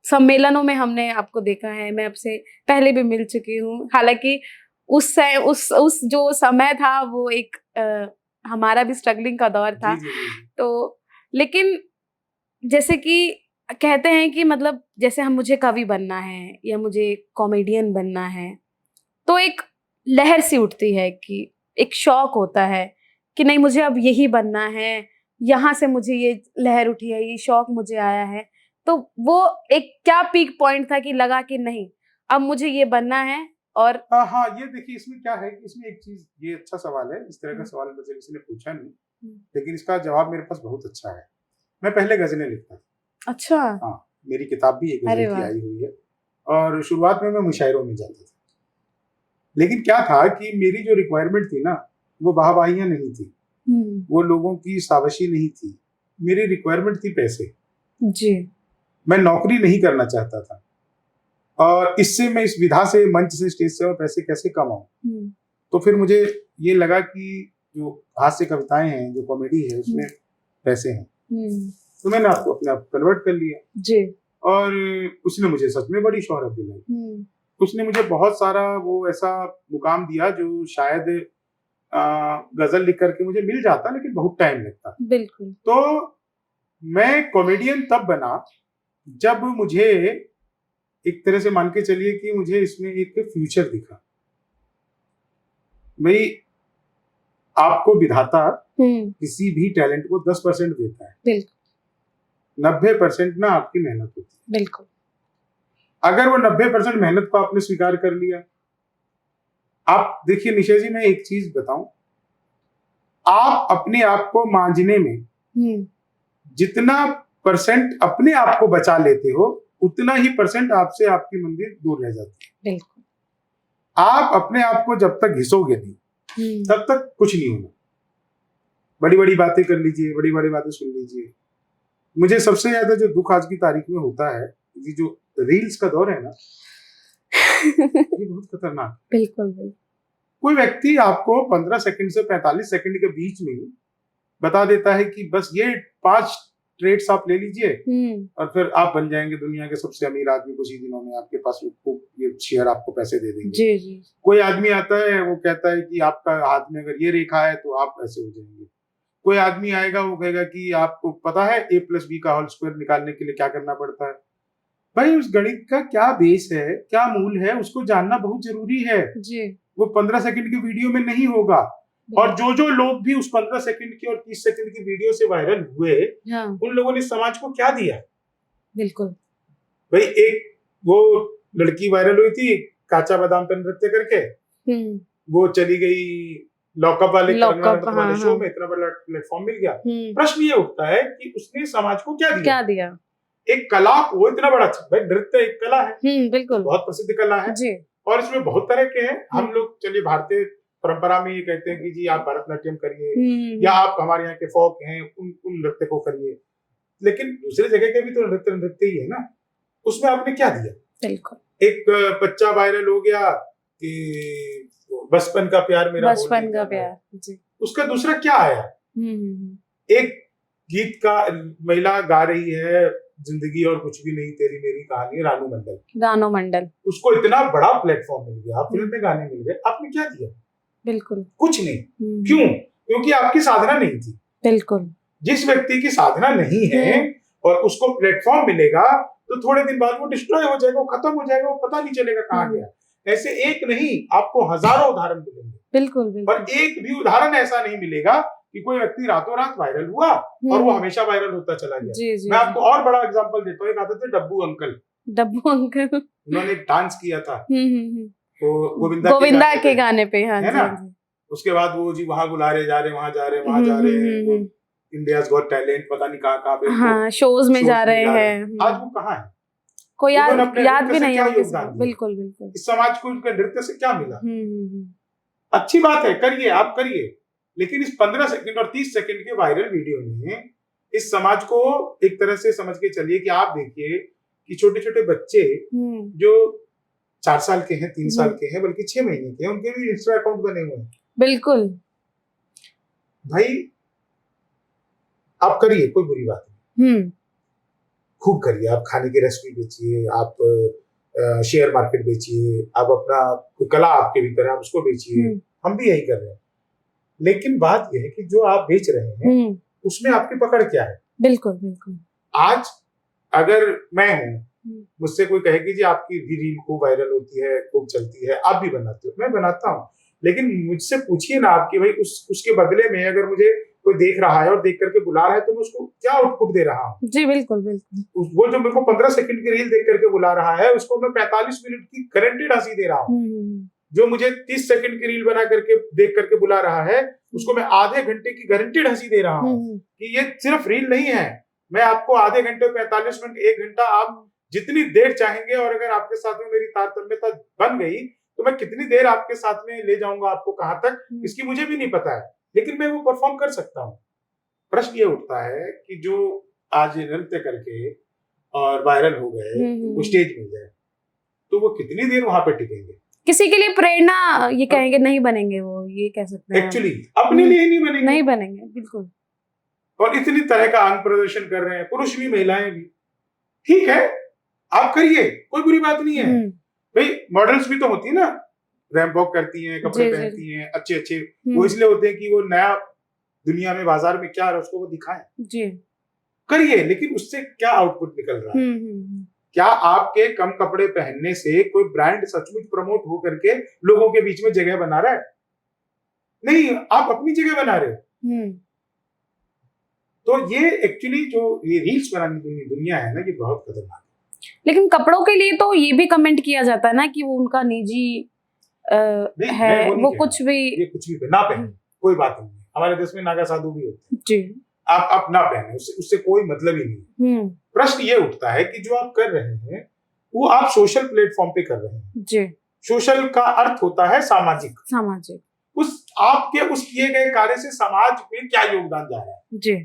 सम्मेलनों में हमने आपको देखा है, मैं आपसे पहले भी मिल चुकी हूँ। हालांकि उस जो समय था वो एक हमारा भी स्ट्रगलिंग का दौर था। जी, जी, जी। तो लेकिन जैसे कि कहते हैं कि मतलब जैसे मुझे कवि बनना है या मुझे कॉमेडियन बनना है, तो एक लहर सी उठती है कि एक शौक होता है कि नहीं, मुझे अब यही बनना है, यहाँ से मुझे ये लहर उठी है, ये शौक मुझे आया है। तो वो एक क्या पीक पॉइंट था कि लगा कि नहीं, अब मुझे ये बनना है? और हाँ, ये देखिए, इसमें क्या है कि इसमें एक चीज, ये अच्छा सवाल है, इस तरह का सवाल मुझे किसी ने पूछा नहीं, लेकिन इसका जवाब मेरे पास बहुत अच्छा है। मैं पहले गजलें लिखता था। अच्छा। हाँ, मेरी किताब भी एक अरे गजल की वाह। आई हुई है, और शुरुआत में मैं मुशायरों में जाता था। लेकिन क्या था कि मेरी जो रिक्वायरमेंट थी ना, वो वाहवाहियां नहीं थी, वो लोगों की शाबाशी नहीं थी, मेरी रिक्वायरमेंट थी पैसे। जी। मैं नौकरी नहीं करना चाहता था, और इससे मैं इस विधा से, मंच से, स्टेज से और पैसे कैसे कमाऊं। तो फिर मुझे ये लगा कि जो हास्य कविताएं हैं, जो कॉमेडी है, उसमें पैसे हैं। तो मैंने आपको अपने आप कन्वर्ट कर लिया जी। और उसने मुझे सच में बड़ी शोहरत दिलाई। उसने मुझे बहुत सारा वो ऐसा मुकाम दिया जो शायद गजल लिख करके मुझे मिल जाता, लेकिन बहुत टाइम लगता। बिल्कुल। तो मैं कॉमेडियन तब बना जब मुझे एक तरह से मान के चलिए कि मुझे इसमें एक फ्यूचर दिखा। भाई, आपको विधाता किसी भी टैलेंट को 10% देता है, बिल्कुल। 90% ना आपकी मेहनत होती है। बिल्कुल। अगर वो 90% मेहनत को आपने स्वीकार कर लिया, आप देखिए निशा जी, मैं एक चीज बताऊं, आप अपने आप को मांझने में जितना परसेंट अपने आप को बचा लेते हो, उतना ही परसेंट आपसे आपकी मंजिल दूर रह जाती है। बिल्कुल। आप अपने आप को जब तक घिसोगे नहीं, तब तक कुछ नहीं होना। बड़ी बड़ी बातें कर लीजिए, बड़ी बड़ी बातें सुन लीजिए। मुझे सबसे ज्यादा जो दुख आज की तारीख में होता है, ये जो रील्स का दौर है ना, ये बहुत खतरनाक। बिल्कुल। कोई व्यक्ति आपको 15 सेकंड से 45 सेकंड के बीच में बता देता है कि बस ये 5 ट्रेड्स आप ले लीजिए और फिर आप बन जाएंगे दुनिया के सबसे अमीर आदमी कुछ ही दिनों में। आपके पास ये शेयर आपको पैसे दे देंगे। जी जी। कोई आदमी आता है, वो कहता है कि आपका हाथ में अगर ये रेखा है तो आप ऐसे हो जाएंगे। कोई आदमी आएगा, वो कहेगा कि आपको पता है a+b का होल स्क्वायर निकालने के लिए क्या करना पड़ता है। भाई, उस गणित का क्या बेस है, क्या मूल है, उसको जानना बहुत जरूरी है जी। वो 15 सेकंड की वीडियो में नहीं होगा। और जो लोग भी उस 15 सेकंड की और 30 सेकंड की वीडियो से वायरल हुए, हाँ। उन लोगों ने समाज को क्या दिया? बिल्कुल। भाई, एक वो लड़की वायरल हुई थी काचा बादाम पर नृत्य करके, वो चली गई लॉकअप वाले शो में, इतना बड़ा प्लेटफॉर्म मिल गया। प्रश्न ये उठता है कि उसने समाज को क्या दिया? एक कला, वो इतना बड़ा, भाई नृत्य एक कला है, बिल्कुल, बहुत प्रसिद्ध कला है जी। और इसमें बहुत तरह के हैं। हम लोग चलिए भारतीय परंपरा में ये कहते हैं कि जी आप भरतनाट्यम करिए या आप हमारे यहाँ के फोक हैं उन नृत्य को करिए, लेकिन दूसरे जगह के भी तो नृत्य ही है ना। उसमें आपने क्या दिया? बिल्कुल। एक बच्चा वायरल हो गया कि बचपन का प्यार मेरा, बचपन का प्यार, जी। उसका दूसरा क्या आया? एक गीत का महिला गा रही है, जिंदगी और कुछ भी नहीं, तेरी मेरी कहानी, रानू मंडल। रानू मंडल। उसको इतना बड़ा प्लेटफॉर्म मिल गया, फिल्म में गाने मिल गए, आपने क्या दिया? बिल्कुल कुछ नहीं। क्यों? क्योंकि आपकी साधना नहीं थी। बिल्कुल। जिस व्यक्ति की साधना नहीं है और उसको प्लेटफॉर्म मिलेगा तो थोड़े दिन बाद वो डिस्ट्रॉय हो जाएगा, वो खत्म हो जाएगा, वो पता नहीं चलेगा कहाँ गया। ऐसे एक नहीं, आपको हजारों उदाहरण मिलेंगे। बिल्कुल पर एक भी उदाहरण ऐसा नहीं मिलेगा कि कोई व्यक्ति रातों रात वायरल हुआ और वो हमेशा वायरल होता चला गया। जी, जी, मैं आपको और बड़ा एग्जांपल देता हूँ। एक आते थे डब्बू अंकल। डब्बू अंकल, उन्होंने एक डांस किया था तो गोविंदा के गाने पे, हाँ है जी, ना। हाँ जी। उसके बाद वो जी वहां बुलारे जा रहे, वहां जा रहे, वहां जा रहे, इंडियाज गॉट टैलेंट, पता नहीं कहाँ पे, हाँ, शोज में जा रहे हैं। आज वो कहाँ है? कोई याद भी नहीं है। बिल्कुल बिल्कुल। इस समाज को उनके नृत्य से क्या मिला? अच्छी बात है, करिए, आप करिए, लेकिन इस 15 सेकंड और 30 सेकंड के वायरल वीडियो में इस समाज को एक तरह से समझ के चलिए कि आप देखिए कि छोटे छोटे बच्चे जो 4 साल के हैं, 3 साल के हैं, बल्कि 6 महीने के हैं, उनके भी इंस्टा अकाउंट बने हुए हैं। बिल्कुल भाई, आप करिए, कोई बुरी बात नहीं, खूब करिए। आप खाने की रेसिपी बेचिए, आप शेयर मार्केट बेचिए, आप अपना कला आपके भीतर है, आप उसको बेचिए। हम भी यही कर रहे हैं। लेकिन बात यह है कि जो आप बेच रहे हैं उसमें आपकी पकड़ क्या है? बिल्कुल बिल्कुल। आज अगर मैं हूँ, मुझसे कोई कहे कि जी आपकी भी रील खूब वायरल होती है, खूब चलती है, आप भी बनाते हो, मैं बनाता हूँ, लेकिन मुझसे पूछिए ना आपकी भाई उसके बदले में अगर मुझे कोई देख रहा है और देख करके बुला रहा है तो मैं उसको क्या आउटपुट दे रहा हूँ? जी बिल्कुल बिल्कुल। वो जो मेरे को 15 सेकंड की रील देख करके बुला रहा है उसको मैं 45 मिनट की गारंटीड हंसी दे रहा हूँ। जो मुझे 30 सेकंड की रील बना करके देख करके बुला रहा है उसको मैं आधे घंटे की गारंटीड हंसी दे रहा हूँ कि ये सिर्फ रील नहीं है। मैं आपको आधे घंटे, 45 मिनट, 1 घंटा, आप जितनी देर चाहेंगे, और अगर आपके साथ में मेरी तारतम्यता बन गई तो मैं कितनी देर आपके साथ में ले जाऊंगा आपको कहां तक, इसकी मुझे भी नहीं पता है, लेकिन मैं वो परफॉर्म कर सकता हूँ। प्रश्न ये उठता है कि जो आज नृत्य करके और वायरल हो गए, वो स्टेज मिल जाए तो वो कितनी देर वहां पे टिकेंगे? किसी के लिए प्रेरणा ये कहेंगे नहीं बनेंगे, वो ये कह सकते हैं एक्चुअली अपने लिए नहीं बनेंगे बिल्कुल। और इतनी तरह का अंग प्रदर्शन कर रहे हैं, पुरुष भी महिलाएं भी, ठीक है, आप करिए, कोई बुरी बात नहीं है। भाई मॉडल्स भी तो होती है ना, रैंप वॉक करती हैं, कपड़े पहनती हैं अच्छे अच्छे, वो इसलिए होते हैं कि वो नया दुनिया में, बाजार में क्या है उसको वो दिखाएं। जी करिए, लेकिन उससे क्या आउटपुट निकल रहा है? क्या आपके कम कपड़े पहनने से कोई ब्रांड सचमुच प्रमोट हो करके लोगों के बीच में जगह बना रहा है? नहीं, आप अपनी जगह बना रहे हो। तो ये एक्चुअली जो ये रील्स बनाने की दुनिया है ना, ये बहुत खतरनाक है। लेकिन कपड़ों के लिए तो ये भी कमेंट किया जाता है ना कि वो उनका निजी है, वो कुछ भी, ये कुछ भी ना पहने, कोई बात नहीं। हमारे देश में नागा साधु भी होते हैं जी, आप ना पहने, उससे कोई मतलब ही नहीं। प्रश्न ये उठता है कि जो आप कर रहे हैं वो आप सोशल प्लेटफॉर्म पे कर रहे हैं जी। सोशल का अर्थ होता है सामाजिक। उस आपके उस किए गए कार्य से समाज में क्या योगदान जा रहा है जी,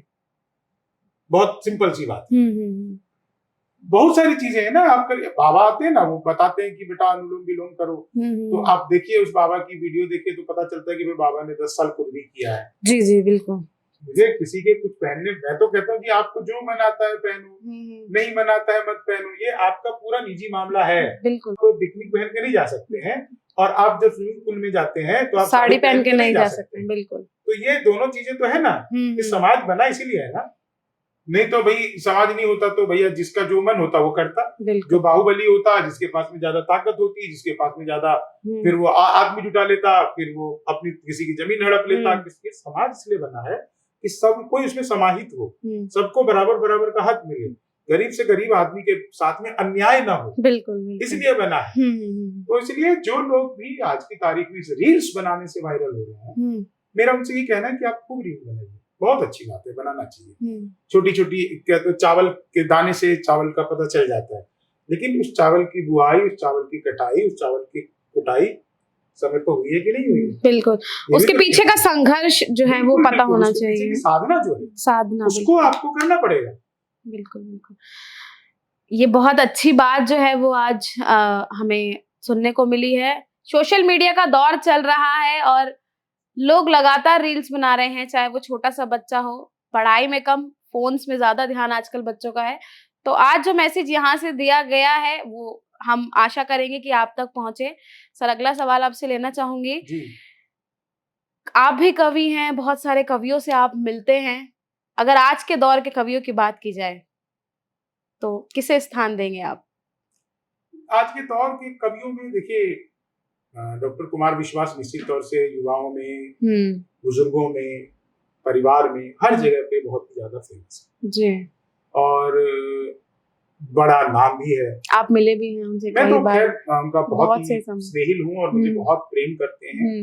बहुत सिंपल सी बात। बहुत सारी चीजें हैं ना, आप करिए। बाबा आते हैं ना, वो बताते हैं कि बेटा अनुलोम विलोम करो, तो आप देखिए उस बाबा की वीडियो देखिए तो पता चलता है कि बाबा ने 10 साल खुद भी किया है। जी जी बिल्कुल। मुझे किसी के कुछ पहनने, मैं तो कहता हूँ कि आपको जो मन आता है पहनो, नहीं मन आता है मत पहनो, ये आपका पूरा निजी मामला है। बिल्कुल। तो पिकनिक पहन के नहीं जा सकते हैं, और आप जब स्विमिंग पूल में जाते हैं तो आप साड़ी पहन के नहीं जा सकते। बिल्कुल। तो ये दोनों चीजें तो है ना, ये समाज बना इसीलिए है ना, नहीं तो भाई समाज नहीं होता तो भैया जिसका जो मन होता वो करता। जो बाहुबली होता, जिसके पास में ज्यादा ताकत होती, जिसके पास में ज्यादा, फिर वो आदमी जुटा लेता, फिर वो अपनी किसी की जमीन हड़प लेता। किसके समाज इसलिए बना है कि सब कोई उसमें समाहित हो, सबको बराबर बराबर का हक मिले, गरीब से गरीब आदमी के साथ में अन्याय ना हो, बिल्कुल इसलिए बना है। तो इसलिए जो लोग भी आज की तारीख में रील्स बनाने से वायरल हो रहे हैं, मेरा उनसे ये कहना है कि आप खूब रील बनाइए, बहुत अच्छी बात है, बनाना चाहिए। छोटी छोटी तो चावल के दाने से चावल का पता चल जाता है, लेकिन उस चावल की बुआई, उस चावल की कटाई, उस चावल की कुटाई समय पर हुई है कि नहीं हुई है? बिल्कुल। उसके पीछे का संघर्ष जो है वो पता होना चाहिए, साधना जो है, साधना उसको आपको करना पड़ेगा। बिल्कुल बिल्कुल। ये बहुत अच्छी बात जो है वो आज हमें सुनने को मिली है। सोशल मीडिया का दौर चल रहा है और लोग लगातार रील्स बना रहे हैं, चाहे वो छोटा सा बच्चा हो, पढ़ाई में कम, फोन्स में ज्यादा ध्यान आजकल बच्चों का है, तो आज जो मैसेज यहाँ से दिया गया है वो हम आशा करेंगे कि आप तक पहुंचे। सर, अगला सवाल आपसे लेना चाहूंगी। जी। आप भी कवि हैं, बहुत सारे कवियों से आप मिलते हैं। अगर आज के दौर के कवियों की बात की जाए तो किसे स्थान देंगे आप? आज के दौर के कवियों में देखिए, डॉक्टर कुमार विश्वास निश्चित तौर से युवाओं में, बुजुर्गों में, परिवार में, हर जगह पे बहुत ज्यादा फेमस है जी। और बड़ा नाम भी है। आप मिले भी हैं उनसे मैं कई तो बार। खैर उनका बहुत बहुत ही से समय। स्नेहिल हूँ और मुझे बहुत प्रेम करते हैं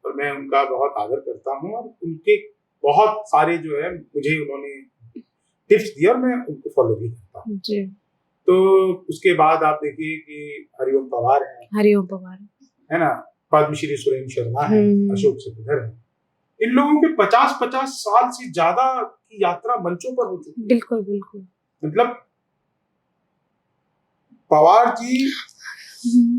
और मैं उनका बहुत आदर करता हूँ और उनके बहुत सारे जो है मुझे उन्होंने टिप्स दिए और मैं उनको फॉलो भी करता हूँ। जी। तो उसके बाद आप देखिए कि हरिओम पवार है, हरिओम पवार है ना, पद्मश्री सुरेंद्र शर्मा है, अशोक चक्रधर है। इन लोगों के 50-50 साल से ज्यादा की यात्रा मंचों पर हो चुकी है। बिल्कुल बिल्कुल। मतलब पवार जी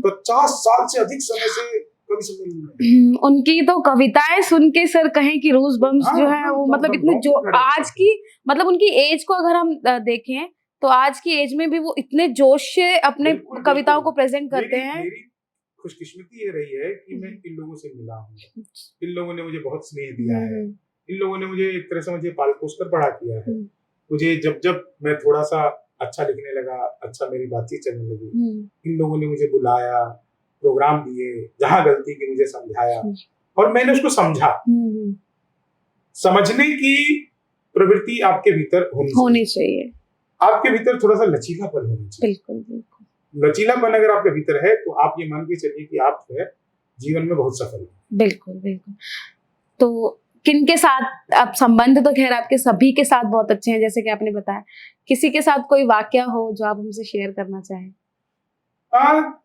50 साल से अधिक समय से कवि सम्मेलन में। उनकी तो कविताएं सुन के सर कहें कि रूज बम्स जो है वो मतलब इतने जो आज की मतलब उनकी एज को अगर हम देखें तो आज की एज में भी वो इतने जोश से अपने कविताओं को प्रेजेंट करते हैं। मेरी खुशकिस्मती ये रही है कि मैं इन लोगों से मिला हूँ। इन लोगों ने मुझे बहुत स्नेह दिया है। इन लोगों ने मुझे एक तरह से मुझे पाल पोस कर बड़ा किया है। मुझे जब जब मैं थोड़ा सा अच्छा लिखने लगा, अच्छा मेरी बातचीत चलने लगी, इन लोगों ने मुझे बुलाया, प्रोग्राम दिए, जहां गलती की मुझे समझाया और मैंने उसको समझा। समझने की प्रवृत्ति आपके भीतर होनी चाहिए। आपके भीतर थोड़ा सा लचीलापन होना चाहिए। बिल्कुल बिल्कुल। लचीलापन अगर आपके भीतर है तो आप ये मान के चलिए कि आप जो है जीवन में बहुत सफल हैं। बिल्कुल बिल्कुल। तो किनके साथ आप संबंध तो खैर आपके सभी के साथ बहुत अच्छे हैं जैसे कि आपने बताया, किसी के साथ कोई वाकया हो जो आप हमसे शेयर करना चाहें?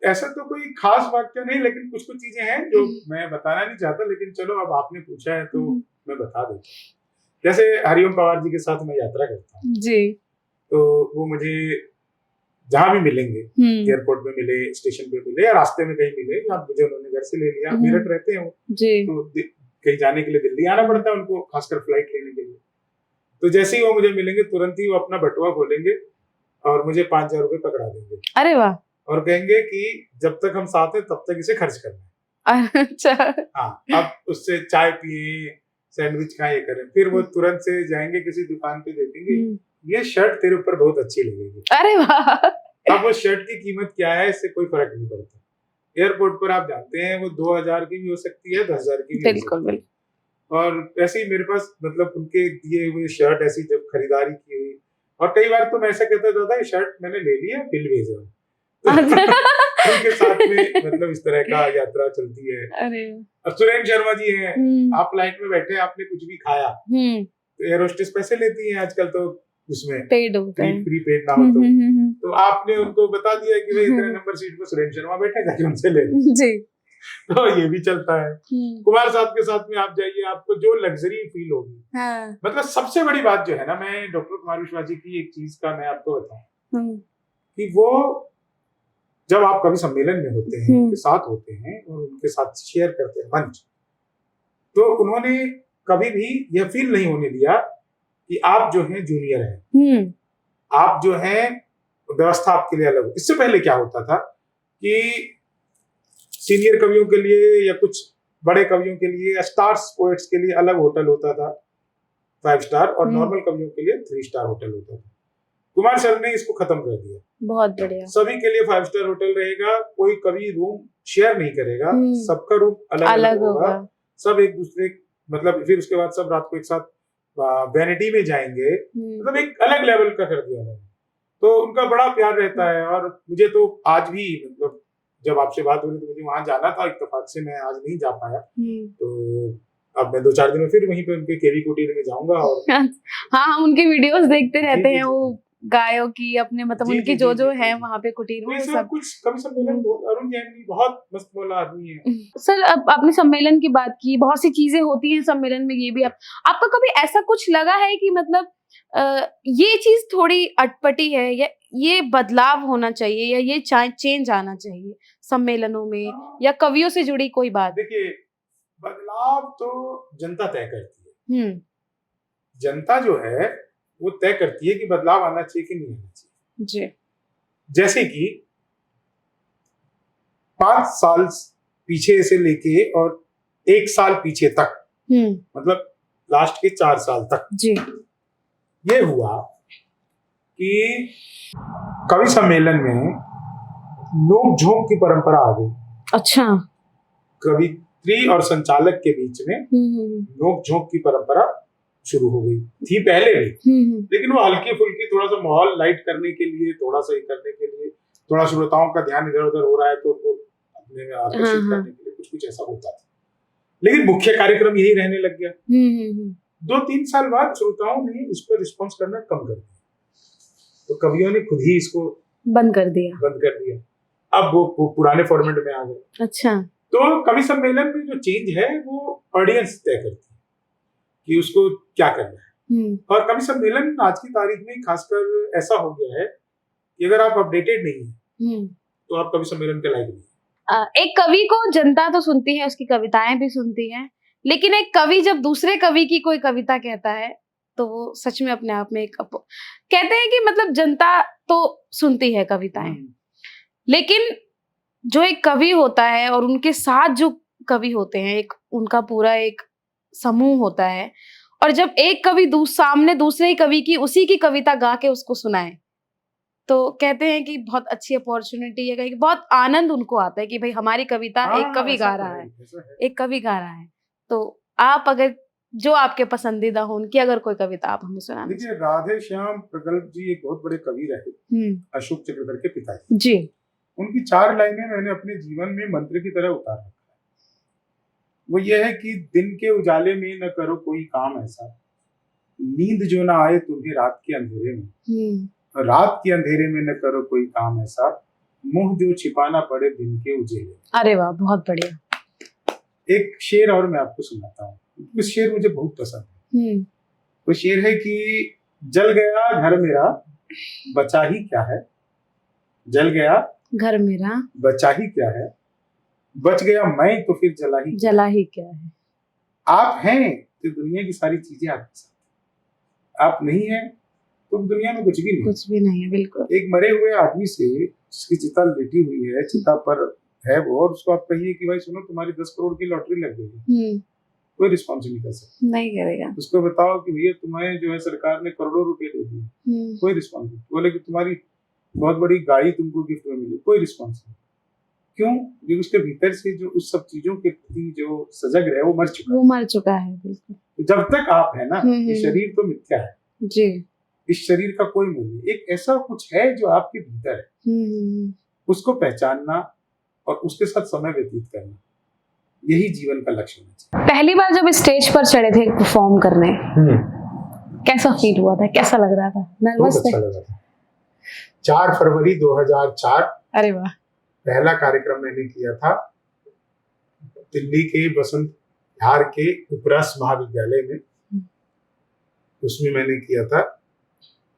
ऐसा तो कोई खास वाक्य नहीं, लेकिन कुछ कुछ चीजें हैं जो मैं बताना नहीं चाहता, लेकिन चलो अब आपने पूछा है तो मैं बता देता हूँ। जैसे हरिओम पवार जी के साथ मैं यात्रा करता हूँ जी, तो वो मुझे जहाँ भी मिलेंगे, एयरपोर्ट में मिले, स्टेशन पे मिले या रास्ते में कहीं मिले, या मुझे उन्होंने घर से ले लिया, मेरठ रहते हैं वो जी, तो कहीं जाने के लिए दिल्ली आना पड़ता है उनको, खासकर फ्लाइट लेने के लिए। तो जैसे ही वो मुझे मिलेंगे तुरंत ही वो अपना बटुआ खोलेंगे और मुझे 5,000 रुपए पकड़ा देंगे। अरे वाह! और कहेंगे कि जब तक हम साथ हैं तब तक इसे खर्च करना है। अच्छा। हाँ, अब उससे चाय पिए, सैंडविच खाएं, ये करें। फिर वो तुरंत से जाएंगे किसी दुकान पे, देखेंगे ये शर्ट तेरे ऊपर बहुत अच्छी लगेगी। अरे वाह! अब वो शर्ट की कीमत क्या है इससे कोई फर्क नहीं पड़ता। एयरपोर्ट पर आप जानते हैं वो 2,000 की भी हो सकती है, 10,000 की भी हो सकती है। और ऐसे ही मेरे पास मतलब उनके दिए हुए शर्ट ऐसी जब खरीदारी की हुई, और कई बार तो मैं ऐसा कहता था ये शर्ट मैंने ले लिया, बिल भेज रहा हूँ। उनके साथ में मतलब इस तरह का यात्रा चलती है। अरे सुरेंद्र शर्मा जी हैं, आप फ्लाइट में बैठे, आपने कुछ भी खाया तो एयर होस्टेस पैसे लेती है आजकल, तो उसमें पेड होता है, प्रीपेड ना हो तो आपने उनको बता दिया कि भाई इतने नंबर सीट पे सुरेंद्र शर्मा बैठे, जाके उनसे ले जी। तो ये भी चलता है। कुमार साहब के साथ में आप जाइए, आपको जो लग्जरी फील होगी। हाँ। मतलब सबसे बड़ी बात जो है ना, मैं डॉक्टर कुमार विश्वास जी की एक चीज का मैं आपको बताऊं कि वो जब आप कभी सम्मेलन में होते हैं, उनके साथ होते हैं और उनके साथ शेयर करते हैं मंच, तो उन्होंने कभी भी यह फील नहीं होने दिया कि आप जो हैं जूनियर हैं, आप जो हैं व्यवस्था आपके लिए अलग हो। इससे पहले क्या होता था कि सीनियर कवियों के लिए या कुछ बड़े कवियों के लिए या स्टार्स पोएट्स के लिए अलग होटल होता था 5 स्टार, और नॉर्मल कवियों के लिए 3 स्टार होटल होता था। कुमार सर ने इसको खत्म कर दिया। बहुत बढ़िया। सभी के लिए 5 स्टार होटल रहेगा, कोई कभी रूम शेयर नहीं करेगा, सबका रूम अलग होगा, सब एक दूसरे मतलब, फिर उसके बाद सब रात को एक साथ वैनिटी में जाएंगे, मतलब एक अलग लेवल का कर दिया उन्होंने। तो उनका बड़ा प्यार रहता है और मुझे तो आज भी मतलब जब आपसे बात हो रही तो मुझे वहां जाना था, इत्तेफाक से मैं आज नहीं जा पाया, तो अब मैं 2-4 दिन में फिर वहीं पे उनके केवी कुटीर में जाऊंगा। और हाँ, हम उनके वीडियोस देखते रहते हैं, वो गायों की अपने मतलब उनकी जो है वहां पे कुटीर में सब कुछ। कभी सम्मेलन अरुण जैन भी बहुत मस्त बोला आदमी है। सर, अब आपने सम्मेलन की बात की, बहुत सी चीजें होती हैं सम्मेलन में, ये भी आपका कभी ऐसा कुछ लगा है कि मतलब ये चीज थोड़ी अटपटी है या ये बदलाव होना चाहिए या ये चेंज आना चाहिए सम्मेलनों में, या कवियों से जुड़ी कोई बात? देखिए, बदलाव तो जनता तय करती है। जनता जो है वो तय करती है कि बदलाव आना चाहिए कि नहीं आना चाहिए। जी। जैसे कि 5 साल पीछे से लेके और 1 साल पीछे तक, मतलब लास्ट के 4 साल तक जी। ये हुआ कि कवि सम्मेलन में नोक झोंक की परंपरा आ गई। अच्छा। कवित्री और संचालक के बीच में नोक झोंक की परंपरा शुरू हो गई थी पहले भी, लेकिन वो हल्की फुल्की थोड़ा सा माहौल लाइट करने के लिए, थोड़ा सा ये करने के लिए, थोड़ा श्रोताओं का ध्यान इधर उधर हो रहा है तो उनको अपने में आकर्षित करने के लिए कुछ कुछ ऐसा होता था, लेकिन मुख्य कार्यक्रम यही रहने लग गया। 2-3 साल बाद श्रोताओं ने इस पर रिस्पॉन्स करना कम कर दिया, तो कवियों ने खुद ही इसको बंद कर दिया। अब वो पुराने फॉर्मेट में आ गए। अच्छा। तो कवि सम्मेलन में जो चेंज है वो ऑडियंस तय करती है कि उसको क्या करना है। और कवि सम्मेलन आज की तारीख में खासकर ऐसा हो गया है कि अगर आप अपडेटेड नहीं है तो आप कवि सम्मेलन के लायक नहीं। एक कवि को जनता तो सुनती है, उसकी कविताएं भी सुनती है, लेकिन एक कवि जब दूसरे कवि की कोई कविता कहता है तो वो सच में अपने आप में एक कहते हैं कि मतलब जनता तो सुनती है कविताएं, लेकिन जो एक कवि होता है और उनके साथ जो कवि होते हैं, एक उनका पूरा एक समूह होता है, और जब एक कवि सामने दूसरे ही कवि की उसी की कविता गा के उसको सुनाए तो कहते हैं कि बहुत अच्छी अपॉर्चुनिटी है, कहीं बहुत आनंद उनको आता है कि भाई हमारी कविता एक कवि गा रहा है, एक कवि गा रहा है। तो आप अगर जो आपके पसंदीदा हो उनकी अगर कोई कविता आप हमें सुना। देखिए, राधे श्याम प्रगल्भ जी एक बहुत बड़े कवि रहे, अशोक चक्रधर के पिताजी जी। उनकी 4 लाइनें मैंने अपने जीवन में मंत्र की तरह उतार रखा है। वो ये है कि दिन के उजाले में न करो कोई काम ऐसा, नींद जो ना आए तुम्हें रात के अंधेरे में, रात के अंधेरे में न करो कोई काम ऐसा, मुंह जो छिपाना पड़े दिन के उजेले। अरे वाह, बहुत बढ़िया। एक शेर और मैं आपको सुनाता हूँ, कुछ शेर मुझे बहुत पसंद है। वो शेर है कि जल गया घर मेरा बचा ही क्या है, जल गया घर मेरा बचा ही क्या है, बच गया मैं तो फिर जला ही क्या है। आप हैं तो दुनिया की सारी चीजें आपके साथ, आप नहीं हैं तो दुनिया में कुछ भी नहीं है। बिल्कुल। एक मरे हुए आदमी से जिसकी चिता लेटी हुई है, चिता पर है वो, और उसको आप कहिए कि भाई सुनो तुम्हारी 10 करोड़ की लॉटरी लग गई है, कोई रिस्पॉन्स नहीं कर सकता, नहीं करेगा। उसको बताओ कि भैया तुम्हें जो है सरकार ने करोड़ों रुपए दे दिए, कोई रिस्पॉन्स नहीं। बोले कि तुम्हारी बहुत बड़ी गाड़ी तुमको गिफ्ट में मिली, कोई रिस्पॉन्स नहीं। क्यों? क्योंकि उसके भीतर से जो उस सब चीजों के प्रति जो सजग रहे वो मर चुका है। बिल्कुल। जब तक आप है ना, ये शरीर तो मिथ्या है जी, इस शरीर का कोई मूल्य नहीं। एक ऐसा कुछ है जो आपके भीतर है, उसको पहचानना और उसके साथ समय व्यतीत करना, यही जीवन का लक्ष्य है। पहली बार जब स्टेज पर चढ़े थे परफॉर्म करने, कैसा फील हुआ था, कैसा लग रहा था? नर्वस थे? अच्छा लग रहा था। 4 फरवरी 2004। अरे वाह। पहला कार्यक्रम मैंने किया था दिल्ली के बसंत विहार के उपरास महाविद्यालय में, उसमें मैंने किया था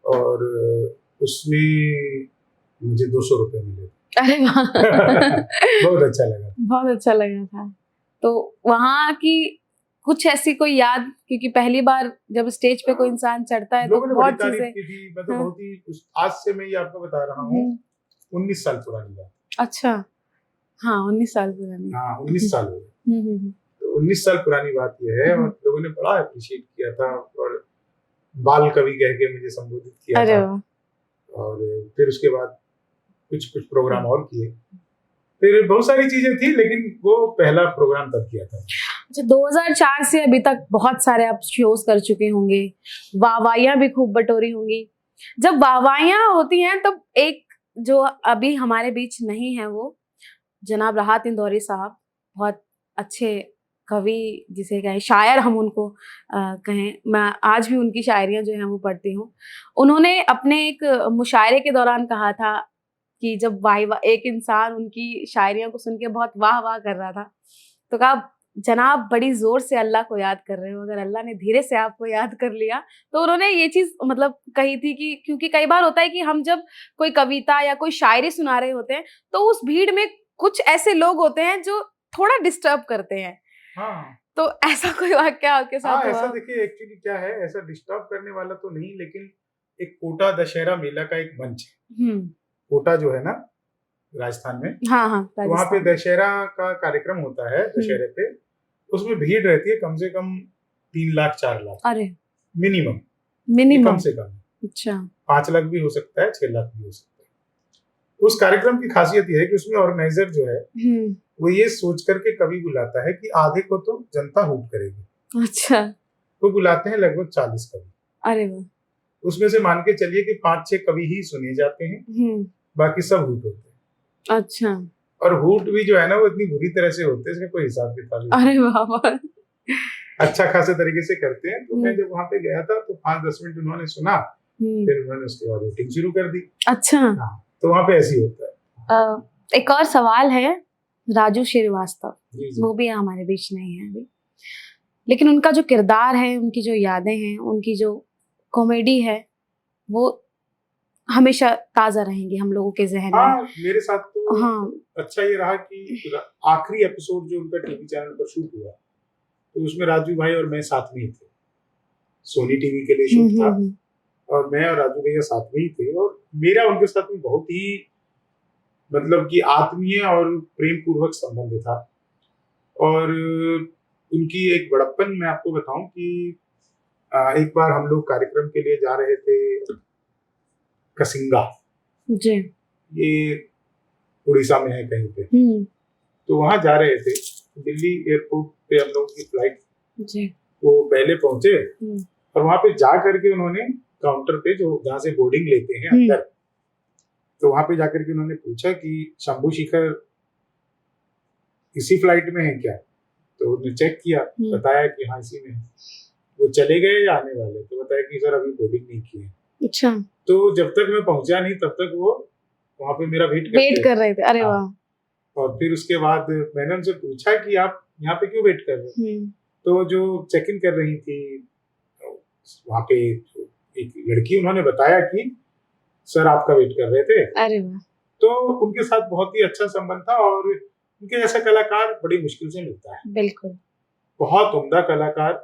और उसमें मुझे 200 रुपए मिले। अरे वाह। बहुत अच्छा लगा, बहुत अच्छा लगा था। तो वहाँ की कुछ ऐसी कोई याद, क्योंकि पहली बार जब स्टेज पे कोई इंसान चढ़ता है तो बहुत चीजें। मैं तो बहुत ही, आज से मैं ये आपको बता रहा हूँ 19 साल पुरानी बात। अच्छा, हाँ 19 साल पुरानी। हाँ 19 साल हो गए। तो 19 साल पुरानी बात ये है, और लोगों ने बड़ा अप्रिशिएट किया था और बाल कवि कह के मुझे संबोधित किया था। और फिर उसके बाद कुछ प्रोग्राम और किए, फिर बहुत सारी चीजें थी, लेकिन वो पहला प्रोग्राम तब किया था। अच्छा, 2004 से अभी तक बहुत सारे आप शोज कर चुके होंगे, वाहवाहियां भी खूब बटोरी होंगी। जब वाहवाहियां होती हैं तब एक जो अभी हमारे बीच नहीं है, वो जनाब राहत इंदौरी साहब, बहुत अच्छे कवि जिसे कहें, शायर हम उनको कहें, मैं आज भी उनकी शायरियां जो हैं वो पढ़ती हूँ। उन्होंने अपने एक मुशायरे के दौरान कहा था कि जब एक इंसान उनकी शायरियों को सुन के बहुत वाह वाह कर रहा था, तो कहा जनाब बड़ी जोर से अल्लाह को याद कर रहे हो, अगर अल्लाह ने धीरे से आपको याद कर लिया। तो उन्होंने ये चीज मतलब कही थी कि क्योंकि कई बार होता है कि हम जब कोई कविता या कोई शायरी सुना रहे होते हैं तो उस भीड़ में कुछ ऐसे लोग होते हैं जो थोड़ा डिस्टर्ब करते हैं। हाँ। तो ऐसा कोई वाक्या आपके साथ हुआ? ऐसा देखिए, एक्चुअली क्या है, ऐसा डिस्टर्ब करने वाला तो नहीं, लेकिन एक कोटा दशहरा मेला का एक मंच है। हम्म। कोटा जो है ना राजस्थान में, हाँ हाँ, तो वहाँ पे राजस्थान। दशहरा का कार्यक्रम होता है दशहरे पे। उसमें भीड़ रहती है कम से कम 3 लाख 4 लाख अरे मिनिमम, ये मिनिमम। कम से कम अच्छा। 5 लाख भी हो सकता है, 6 लाख भी हो सकता है। उस कार्यक्रम की खासियत यह है कि उसमें ऑर्गेनाइजर जो है वो ये सोच करके कवि बुलाता है कि आधे को तो जनता हूट करेगी। अच्छा। वो बुलाते हैं लगभग 40 कवि। अरे वाह। उसमें से मान के चलिए कि 5-6 कवि ही सुने जाते हैं, बाकी सब हूट होते हैं। अच्छा। और हूट भी जो है ना वो इतनी बुरी तरह से होते हैं, इसका कोई हिसाब किताब नहीं। अरे वाह। अच्छा खासे तरीके से करते हैं। तो मैं जब वहां पे गया था तो 5-10 मिनट उन्होंने सुना, फिर उन्होंने उसके बाद वोटिंग शुरू कर दी। अच्छा। हाँ, तो वहां पे ऐसे ही होता है। एक और सवाल है, राजू श्रीवास्तव, जी जी। वो भी हमारे बीच नहीं है अभी, लेकिन उनका जो किरदार है, उनकी जो यादें हैं, उनकी जो कॉमेडी है, वो हमेशा ताजा रहेंगी हम लोगों के जहन में। हाँ, मेरे साथ तो हाँ। अच्छा ये रहा कि आखिरी एपिसोड जो उनका टीवी चैनल पर शूट हुआ तो उसमें राजू भाई और मैं साथ में ही थे। सोनी टीवी के लिए शूट था और मैं और राजू भैया साथ में ही थे। और मेरा उनके साथ में बहुत ही मतलब कि आत्मीय और प्रेम पूर्वक संबंध था। और उनकी एक बड़प्पन मैं आपको बताऊं कि एक बार हम लोग कार्यक्रम के लिए जा रहे थे कसिंगा, जी। ये उड़ीसा में है कहीं पे। तो वहां जा रहे थे, दिल्ली एयरपोर्ट पे हम लोगों की फ्लाइट, जी। वो पहले पहुंचे और वहां पे जा करके उन्होंने काउंटर पे जो जहाँ से बोर्डिंग लेते हैं अंदर, तो वहां पे जाकर के उन्होंने पूछा कि शंभू शिखर इसी फ्लाइट में है क्या? तो उन्होंने चेक किया, बताया कि हाँ इसी में है। वो चले गए या आने वाले? तो बताया कि सर अभी बोर्डिंग नहीं की है। अच्छा। तो जब तक मैं पहुंचा नहीं तब तक वो वहां पे मेरा वेट कर रहे थे। अरे वाह। और फिर उसके बाद मैंने उनसे पूछा कि आप यहाँ पे क्यों वेट कर रहे हैं? तो जो चेक इन कर रही थी वहां पे एक लड़की, उन्होंने बताया कि सर आपका वेट कर रहे थे। अरे वाह। तो उनके साथ बहुत ही अच्छा संबंध था और उनके जैसा कलाकार बड़ी मुश्किल से मिलता है। बिल्कुल। बहुत उम्दा कलाकार।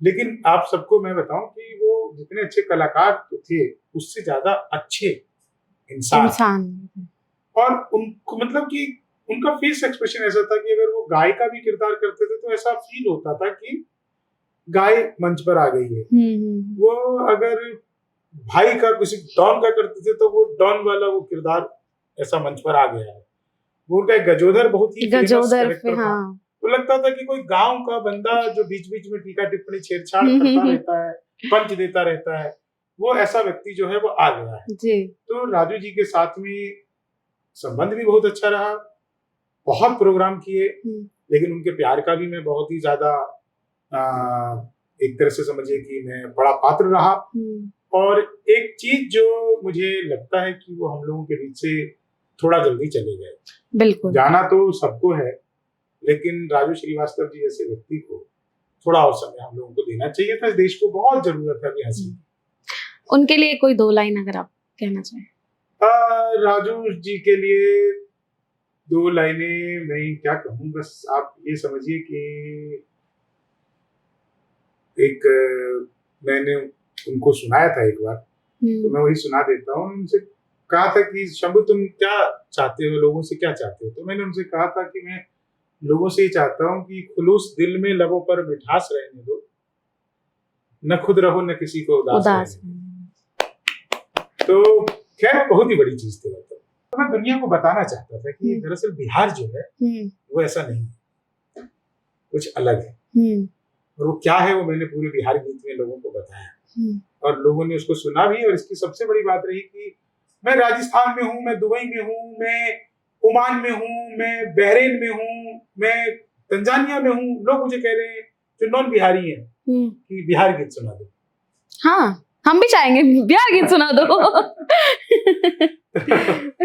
लेकिन आप सबको मैं बताऊं कि वो जितने अच्छे कलाकार तो थे उससे ज्यादा अच्छे इंसान। और उनको मतलब कि उनका फेस एक्सप्रेशन ऐसा था कि अगर वो गाय का भी किरदार करते थे तो ऐसा फील होता था कि गाय मंच पर आ गई है। वो अगर भाई का किसी डॉन का करते थे तो वो डॉन वाला वो किरदार ऐसा मंच पर आ गया है। वो उनका एक गजोधर बहुत ही फेमस कैरेक्टर था। तो लगता था कि कोई गांव का बंदा जो बीच बीच में टीका टिप्पणी छेड़छाड़ करता रहता है, पंच देता रहता है, वो ऐसा व्यक्ति जो है वो आ गया है जी। तो राजू जी के साथ में संबंध भी बहुत अच्छा रहा, बहुत प्रोग्राम किए, लेकिन उनके प्यार का भी मैं बहुत ही ज्यादा एक तरह से समझिए कि मैं बड़ा पात्र रहा। और एक चीज जो मुझे लगता है कि वो हम लोगों के बीच से थोड़ा जल्दी चले गए। बिल्कुल। जाना तो सबको है, लेकिन राजू श्रीवास्तव जी जैसे व्यक्ति को थोड़ा और समय हम लोगों को देना चाहिए था। देश को बहुत जरूरत है अभी हंसी। उनके लिए कोई 2 लाइन अगर आप कहना चाहें। राजू जी के लिए 2 लाइनें मैं क्या कहूँ, बस आप ये समझिए कि एक मैंने उनको सुनाया था एक बार, तो मैं वही सुना देता हूँ। उनसे कहा था कि शंभू तुम क्या चाहते हो, लोगों से क्या चाहते हो? तो मैंने उनसे कहा था कि मैं लोगों से ये चाहता हूँ कि खुलूस दिल में लबों पर मिठास रहने दो, न खुद रहो न किसी को उदास तो खैर बहुत ही बड़ी चीज थी। तो मैं दुनिया को बताना चाहता था कि दरअसल बिहार जो है वो ऐसा नहीं है, कुछ अलग है। और वो क्या है वो मैंने पूरे बिहार गीत में लोगों को बताया और लोगों ने उसको सुना भी। और इसकी सबसे बड़ी बात रही कि मैं राजस्थान में हूँ, मैं दुबई में हूँ, मैं ओमान में हूँ, मैं बहरीन में हूँ, मैं तंजानिया में हूँ, लोग मुझे कह रहे हैं जो नॉन बिहारी हैं कि बिहार गीत सुना दो। हाँ, हम भी चाहेंगे बिहार गीत सुना दो।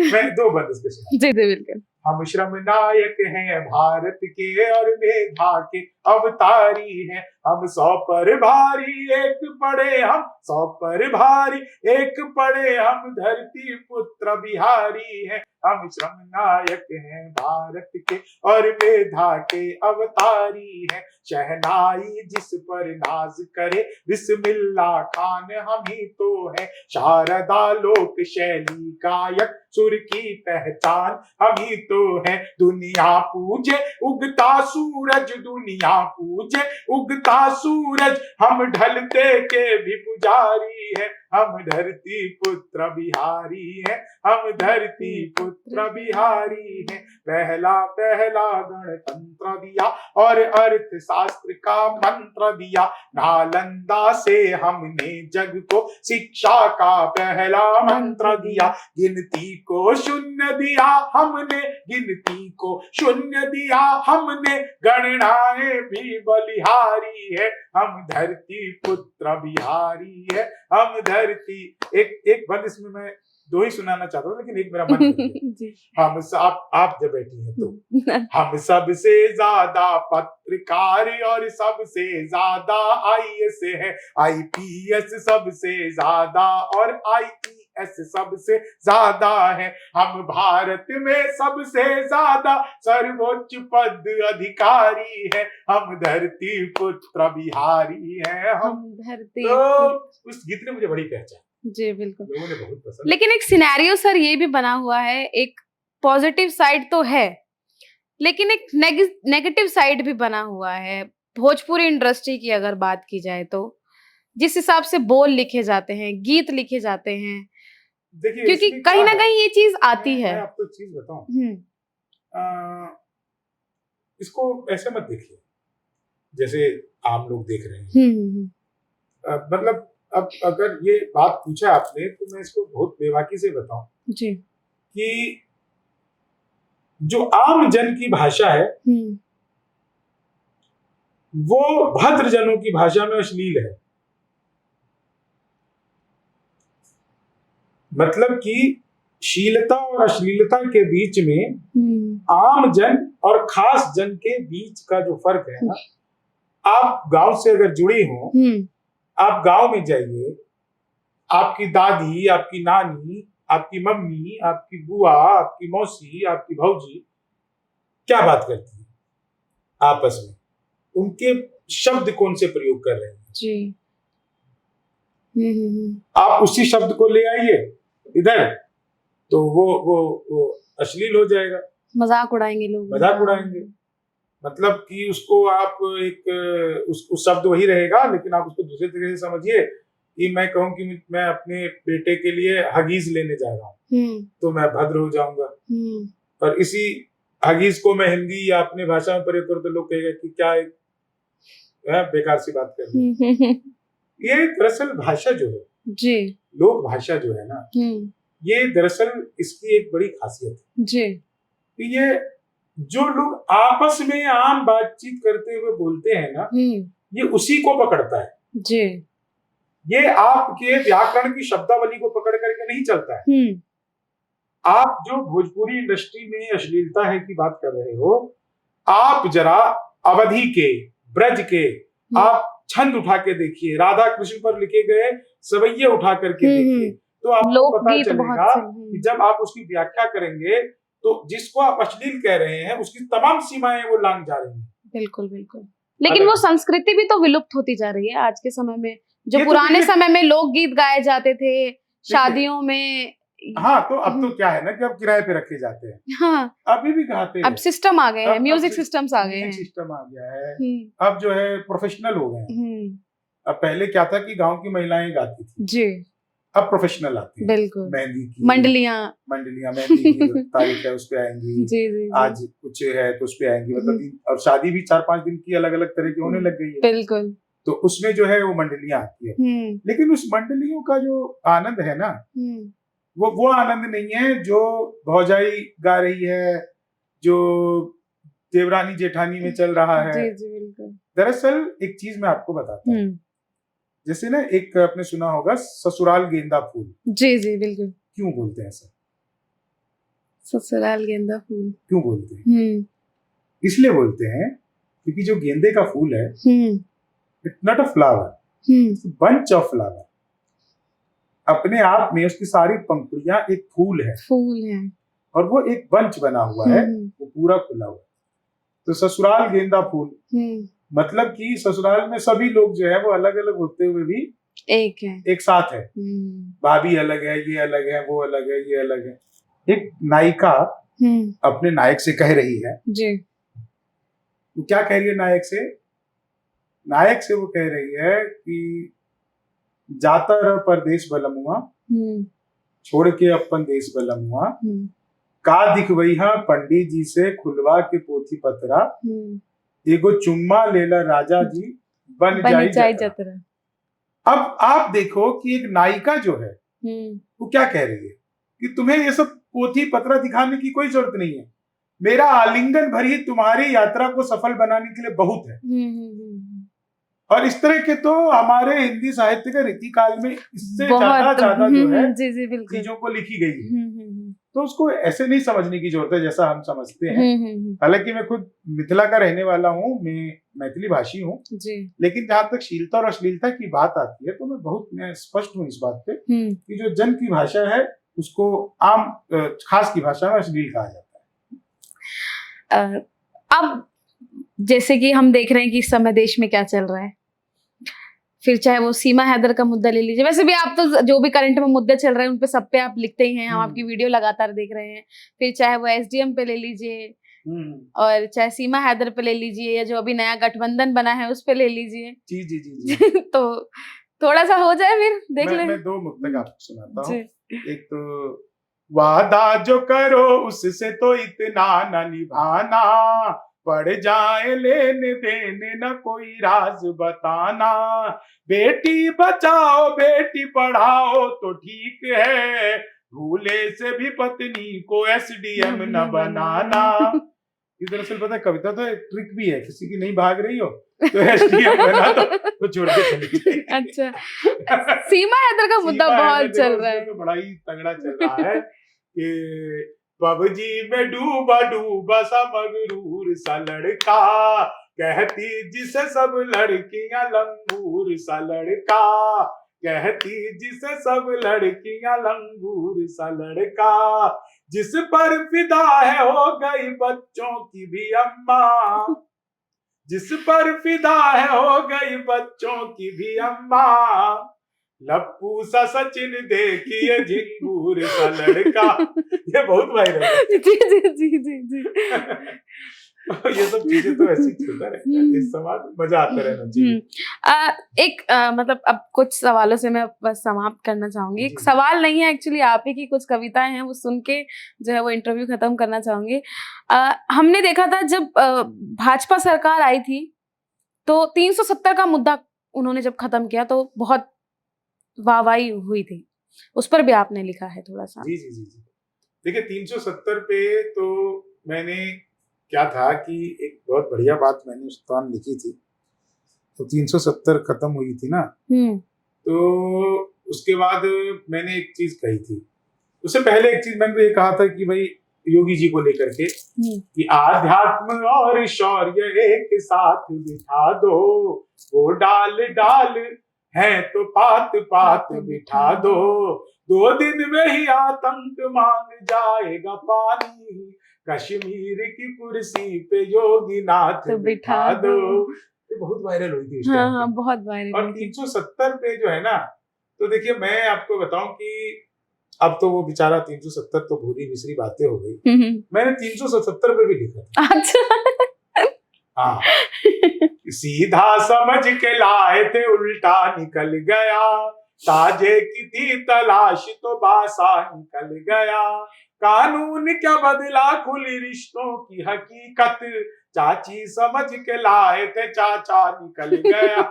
मैं 2 बंद इसके सुना। जी जी बिल्कुल। हम श्रम नायक हैं भारत के और मेधा के अवतारी हैं, हम 100 पर भारी एक पड़े, हम 100 पर भारी एक पड़े, हम धरती पुत्र बिहारी हैं, हम श्रम नायक हैं भारत के और मेधा के अवतारी हैं। शहनाई जिस पर नाज करे बिस्मिल्ला खान हम ही तो है। शारदा लोक शैली गायक सुर की पहचान हम ही तो है। दुनिया पूजे उगता सूरज, दुनिया पूजे उगता सूरज, हम ढलते के भी पुजारी है। हम धरती पुत्र बिहारी है, हम धरती पुत्र बिहारी है। पहला पहला गणतंत्र दिया और अर्थशास्त्र का मंत्र दिया। नालंदा से हमने जग को शिक्षा का पहला मंत्र दिया। गिनती को शून्य दिया हमने, गिनती को शून्य दिया हमने। गणनाएं भी बलिहारी है, हम धरती पुत्र बिहारी है। हम धरती एक बंद इसमें मैं दो ही सुनाना चाहता हूँ, लेकिन एक मेरा मन जी। हम सब आप जब बैठी हैं तो हम सबसे ज्यादा पत्रकार और सबसे ज्यादा आईएएस है। आईपीएस सबसे ज्यादा और आईईएस सबसे ज्यादा है। हम भारत में सबसे ज्यादा सर्वोच्च पद अधिकारी है। हम धरती पुत्र बिहारी है। हम धरती तो उस गीत ने मुझे बड़ी पहचान जी बिल्कुल, लोगों ने बहुत पसंद। लेकिन एक सिनेरियो सर ये भी बना हुआ है, एक पॉजिटिव साइड तो है लेकिन एक नेगेटिव साइड भी बना हुआ है। भोजपुरी इंडस्ट्री की अगर बात की जाए तो जिस हिसाब से बोल लिखे जाते हैं, गीत लिखे जाते हैं, देखिए क्योंकि कहीं ना कहीं ये चीज आती है। मैं आपको एक चीज बताऊं, इसको ऐसे मत देखिए जैसे आम लोग देख रहे हैं। मतलब अब अगर ये बात पूछा आपने तो मैं इसको बहुत बेबाकी से बताऊं जी कि जो आम जन की भाषा है वो भद्र जनों की भाषा में अश्लील है। मतलब कि शीलता और अश्लीलता के बीच में आम जन और खास जन के बीच का जो फर्क है ना, आप गांव से अगर जुड़ी हो, आप गांव में जाइए, आपकी दादी, आपकी नानी, आपकी मम्मी, आपकी बुआ, आपकी मौसी, आपकी भौजी क्या बात करती है आपस में, उनके शब्द कौन से प्रयोग कर रहे हैं जी। आप उसी शब्द को ले आइए इधर तो वो अश्लील हो जाएगा, मजाक उड़ाएंगे लोग, मजाक उड़ाएंगे। मतलब कि उसको आप एक उस शब्द वही रहेगा, लेकिन आप उसको दूसरे तरीके से समझिए कि मैं कहूँ कि मैं अपने बेटे के लिए हगीज लेने जा रहा हूँ तो मैं भद्र हो जाऊंगा, और इसी हगीज को मैं हिंदी या अपने भाषा में प्रयोग करूँ तो लोग कहेगा कि क्या एक बेकार सी बात कर रही है। ये दरअसल भाषा जो है जी, लोक भाषा जो है ना, ये दरअसल इसकी एक बड़ी खासियत है जी। ये जो लोग आपस में आम बातचीत करते हुए बोलते हैं ना, ये उसी को पकड़ता है जी। ये आपके व्याकरण की शब्दावली को पकड़ करके नहीं चलता है। आप जो भोजपुरी इंडस्ट्री में अश्लीलता है की बात कर रहे हो, आप जरा अवधि के, ब्रज के आप छंद उठा के देखिए, राधा कृष्ण पर लिखे गए सवैये उठा करके देखिए, तो आपको पता चलेगा कि जब आप उसकी व्याख्या करेंगे तो जिसको आप अश्लील कह रहे हैं उसकी तमाम सीमाएं वो लांघ जा रही हैं। बिल्कुल बिल्कुल, लेकिन वो संस्कृति भी तो विलुप्त होती जा रही है आज के समय में। जो पुराने समय में लोकगीत गाए जाते थे शादियों में, हाँ, तो अब तो क्या है ना कि अब किराए पे रखे जाते हैं। हाँ, अभी भी गाते हैं। अब सिस्टम आ गए हैं, म्यूजिक सिस्टम्स आ गए हैं, सिस्टम आ गया है। अब जो है प्रोफेशनल हो गए हैं। अब पहले क्या था कि गांव की महिलाएं गाती थी जी, अब प्रोफेशनल आती है। बिल्कुल, मेहंदी की मंडलियां मेहंदी की तारीख है उस पे आएंगी जी, जी, आज कुछ है तो उस पे आएंगी, मतलब और शादी भी 4-5 दिन की अलग अलग तरह की होने लग गई है। बिल्कुल, तो उसमें जो है वो मंडलियां आती है, लेकिन उस मंडलियों का जो आनंद है ना, वो आनंद नहीं है जो भौजाई गा रही है, जो देवरानी जेठानी में चल रहा है। जी, जी, बिल्कुल। दरअसल एक चीज मैं आपको बताता हूँ, जैसे ना एक आपने सुना होगा ससुराल गेंदा फूल। जी जी बिल्कुल। क्यों बोलते हैं ऐसा? ससुराल गेंदा फूल क्यों बोलते हैं? इसलिए बोलते हैं क्योंकि जो गेंदे का फूल है, it's not a flower, bunch of flower. अपने आप में उसकी सारी पंखुड़ियां एक फूल है और वो एक बंच बना हुआ है, वो पूरा खुला हुआ है। तो ससुराल गेंदा फूल, मतलब कि ससुराल में सभी लोग जो है वो अलग अलग होते हुए भी एक है, एक साथ है। भाभी अलग है, ये अलग है, वो अलग है, ये अलग है। एक नायिका अपने नायक से कह रही है जी, वो क्या कह रही है नायक से वो कह रही है कि जाता रह परदेश बलमुआ, छोड़ के अपन देश बलमुआ, का दिखवैहा पंडित जी से खुलवा के पोथी पतरा, एगो चुम्मा लेला राजा जी बन जाई जतरा। अब आप देखो कि एक नायिका जो है वो क्या कह रही है कि तुम्हें ये सब पोथी पतरा दिखाने की कोई जरूरत नहीं है, मेरा आलिंगन भर ही तुम्हारी यात्रा को सफल बनाने के लिए बहुत है। और इस तरह के तो हमारे हिंदी साहित्य के रीति काल में इससे ज्यादा जो है चीजों को लिखी गई है। तो उसको ऐसे नहीं समझने की जरूरत है जैसा हम समझते हैं। हालांकि मैं खुद मिथिला का रहने वाला हूँ, मैं मैथिली भाषी हूँ, लेकिन जहाँ तक शीलता और अश्लीलता की बात आती है तो मैं स्पष्ट हूँ इस बात पे कि जो जन की भाषा है उसको आम खास की भाषा में अश्लील कहा जाता है। अब जैसे कि हम देख रहे हैं कि इस समय देश में क्या चल रहा है, फिर चाहे वो सीमा हैदर का मुद्दा ले लीजिए, वैसे भी आप तो जो भी करंट में मुद्दे चल रहे हैं उन पे सब पे आप लिखते ही हैं, हम आपकी वीडियो लगातार देख रहे हैं। फिर चाहे वो एसडीएम पे ले लीजिए और चाहे सीमा हैदर पे ले लीजिए, या जो अभी नया गठबंधन बना है उस पे ले लीजिए। जी जी जी जी। तो थोड़ा सा हो जाए फिर देख ले। मैं दो मुद्दे आपको सुनाता हूँ। एक तो वादा जो करो उससे तो इतना न निभाना, पड़ जाए लेने देने न कोई राज बताना, बेटी बचाओ बेटी पढ़ाओ तो ठीक है, भूले से भी पत्नी को एसडीएम न बनाना। दरअसल पता है कविता तो एक ट्रिक भी है, किसी की नहीं भाग रही हो तो एसडीएम बना तो छोड़ के चली जाए। अच्छा, सीमा हैदर का मुद्दा बहुत चल रहा है, तो बड़ा ही तगड़ा चल रहा है कि पबजी में डूबा सा मगरूर सा लड़का, कहती जिसे सब लड़कियां लंगूर सा लड़का, कहती जिसे सब लड़कियां लंगूर सा लड़का, जिस पर फिदा है हो गई बच्चों की भी अम्मा, जिस पर फिदा है हो गई बच्चों की भी अम्मा, लप्पू सा सचिन देखिए झिंगूर सा लड़का। ये बहुत वायरल है। जी जी जी जी जी। ये सब चीजें तो ऐसे चलता रहता है इस समाज में, मजा आता रहना चाहिए। मतलब अब कुछ सवालों से मैं बस समाप्त करना चाहूंगी। एक सवाल नहीं है एक्चुअली, आप ही की कुछ कविताएं हैं वो सुन के जो है वो इंटरव्यू खत्म करना चाहूंगी। हमने देखा था जब भाजपा सरकार आई थी तो 370 का मुद्दा उन्होंने जब खत्म किया तो बहुत वाहवाही हुई थी, उस पर भी आपने लिखा है थोड़ा सा। जी जी जी जी। देखिए 370 पे तो मैंने क्या था कि एक बहुत बढ़िया बात मैंने उस दौरान लिखी थी। तो 370 खत्म हुई थी ना, तो उसके बाद मैंने एक चीज कही थी। उससे पहले एक चीज मैंने ये कहा था कि भाई योगी जी को लेकर के कि आध्यात्म और शौर्य एक साथ बिठा दो, वो डाल डाल है तो पात पात बिठा दो, 2 दिन में ही आतंक मांग जाएगा पानी, कश्मीर की कुर्सी पे योगी नाथ बिठा दो। ये बहुत वायरल हुई थी। हाँ, बहुत वायरल। और 370 पे जो है ना, तो देखिए मैं आपको बताऊं कि अब तो वो बेचारा 370 तो भूरी मिश्री बातें हो गई, मैंने 377 पे भी लिखा। अच्छा। हाँ, सीधा समझ के लाए थे उल्टा निकल गया, ताजे की थी तलाश तो बासा निकल गया, कानून क्या बदला खुली रिश्तों की हकीकत, चाची समझ के लाए थे चाचा निकल गया।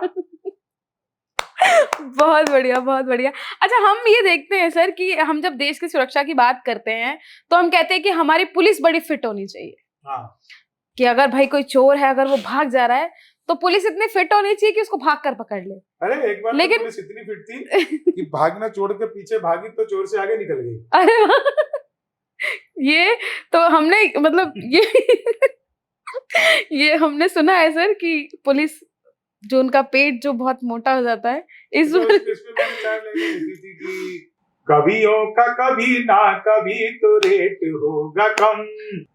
बहुत बढ़िया, बहुत बढ़िया। अच्छा, हम ये देखते हैं सर कि हम जब देश की सुरक्षा की बात करते हैं तो हम कहते हैं कि हमारी पुलिस बड़ी फिट होनी चाहिए। हाँ। कि अगर भाई कोई चोर है, अगर वो भाग जा रहा है तो पुलिस इतनी फिट होनी चाहिए कि उसको भाग कर पकड़ ले। अरे एक बार लेकिन तो पुलिस इतनी फिट थी कि भागना छोड़ के पीछे भागी तो चोर से आगे निकल गई। अरे ये तो हमने मतलब ये हमने सुना है सर कि पुलिस जो उनका पेट जो बहुत मोटा हो जाता है इस इसमें मैंने 4 लाइनें लिखी थी कि कवियों का कभी ना कभी तो रेट होगा कम।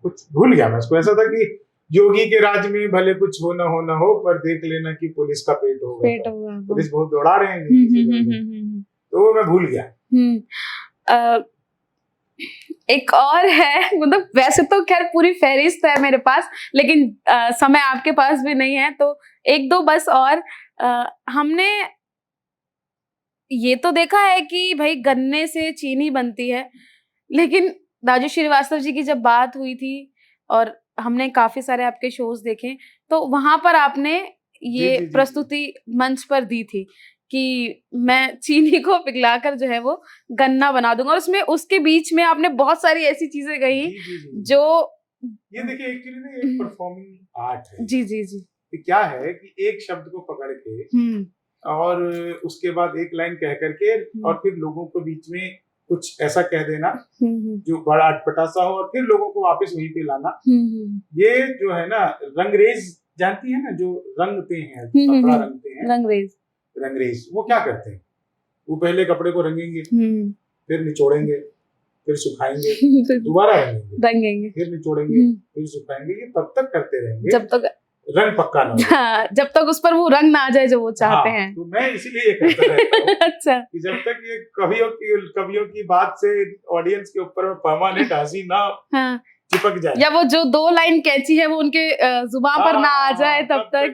कुछ भूल गया मैं इसको। ऐसा था कि योगी के राज में भले कुछ हो ना हो पर देख लेना कि पुलिस का पेट होगा पेट कम। हुआ। पुलिस बहुत दौड़ा रहे हैं किसी घर में। तो वो मैं भूल गया। एक और है, मतलब वैसे तो खैर पूरी फहरिस्त है मेरे पास, लेकिन समय आपके पास भी नहीं है, तो एक दो बस और। हमने ये तो देखा है कि भाई गन्ने से चीनी बनती है, लेकिन राजू श्रीवास्तव जी की जब बात हुई थी और हमने काफी सारे आपके शोज देखे, तो वहां पर आपने ये जी। प्रस्तुति मंच पर दी थी कि मैं चीनी को पिघलाकर जो है वो गन्ना बना दूंगा, और उसमें उसके बीच में आपने बहुत सारी ऐसी चीजें कही जी। जो ये देखिए एक्चुअली ना एक परफॉर्मिंग आर्ट है। जी। कि क्या है कि एक शब्द को पकड़ के और उसके बाद एक लाइन कह करके और फिर लोगों को बीच में कुछ ऐसा कह देना जो बड़ा अटपटा सा हो और फिर लोगों को वापस वहीं पे लाना। ये जो है ना रंगरेज, जानती है ना, जो रंगते हैं, कपड़ा रंगते हैं, रंगरेज वो क्या करते हैं, वो पहले कपड़े को रंगेंगे, फिर निचोड़ेंगे, फिर सुखाएंगे, दोबारा रंगेंगे, फिर निचोड़ेंगे, फिर सुखाएंगे। ये तब तक करते रहेंगे जब तक रंग पक्का ना हो। हाँ, जब तक उस पर वो रंग ना आ जाए जो वो चाहते हैं। तो मैं इसीलिए ये करता रहता हूँ अच्छा, कि जब तक ये कवियों की बात से ऑडियंस के ऊपर परमानेंट हंसी ना चिपक जाए, या वो जो दो लाइन कैची है वो उनके जुबान पर ना आ जाए तब तक।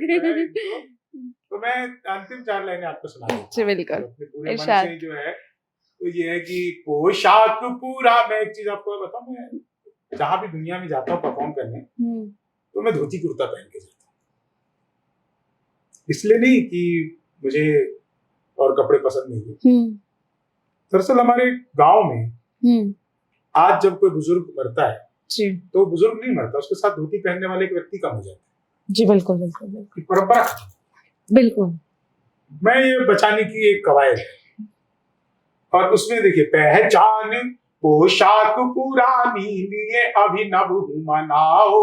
तो मैं अंतिम 4 लाइनें आपको सुना देता हूँ बिल्कुल अपने पूरे मन से। जो है तो ये है कि पोशाक पूरा, मैं एक चीज आपको बताऊं, मैं जहां भी दुनिया में जाता हूँ परफॉर्म करने तो मैं धोती कुर्ता पहन के जाता हूँ। इसलिए नहीं कि मुझे और कपड़े पसंद नहीं है। दरअसल हमारे गांव में आज जब कोई बुजुर्ग मरता है जी, तो बुजुर्ग नहीं मरता, उसके साथ धोती पहनने वाले एक व्यक्ति कम हो जाता है। जी बिल्कुल बिल्कुल बिल्कुल परंपरा बिल्कुल। मैं ये बचाने की एक कवायद है। और उसमें देखिए, पहचान पोशाक पुरानी लिए अभिनव हूँ मनाओ,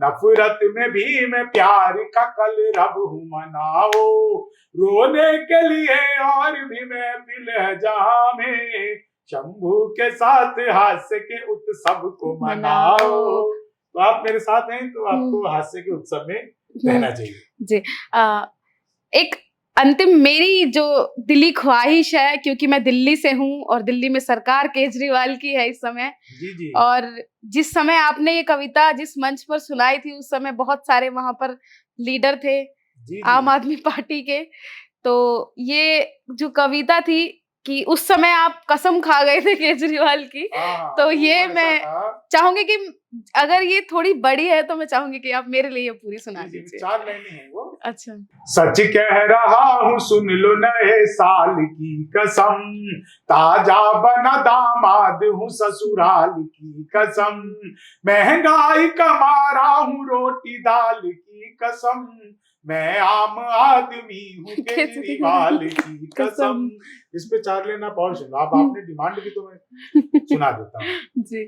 नफरत में भी मैं प्यार का कलरव हूँ मनाओ, रोने के लिए और भी मैं दिल है जहां में, शंभू के साथ हास्य के उत्सव को मनाओ। तो आप मेरे साथ हैं तो आपको हास्य के उत्सव में रहना चाहिए। जी, एक अंतिम मेरी जो दिली ख्वाहिश है, क्योंकि मैं दिल्ली से हूँ और दिल्ली में सरकार केजरीवाल की है इस समय। जी। और जिस समय आपने ये कविता जिस मंच पर सुनाई थी उस समय बहुत सारे वहां पर लीडर थे आम आदमी पार्टी के, तो ये जो कविता थी कि उस समय आप कसम खा गए थे केजरीवाल की, तो ये मैं चाहूंगी कि अगर ये थोड़ी बड़ी है तो मैं चाहूंगी कि आप मेरे लिए पूरी सुना दीजिए। 4 लाइनें हैं वो। अच्छा। सच कह रहा हूँ सुन लो नए साल की कसम, ताजा बना दामाद हूँ ससुराल की कसम, महंगाई कमा रहा हूँ रोटी दाल की कसम, मैं आम आदमी हूँ केजरीवाल की कसम। इस पे 4 लेना और सुना। अब आपने डिमांड की तो मैं सुना देता हूँ जी।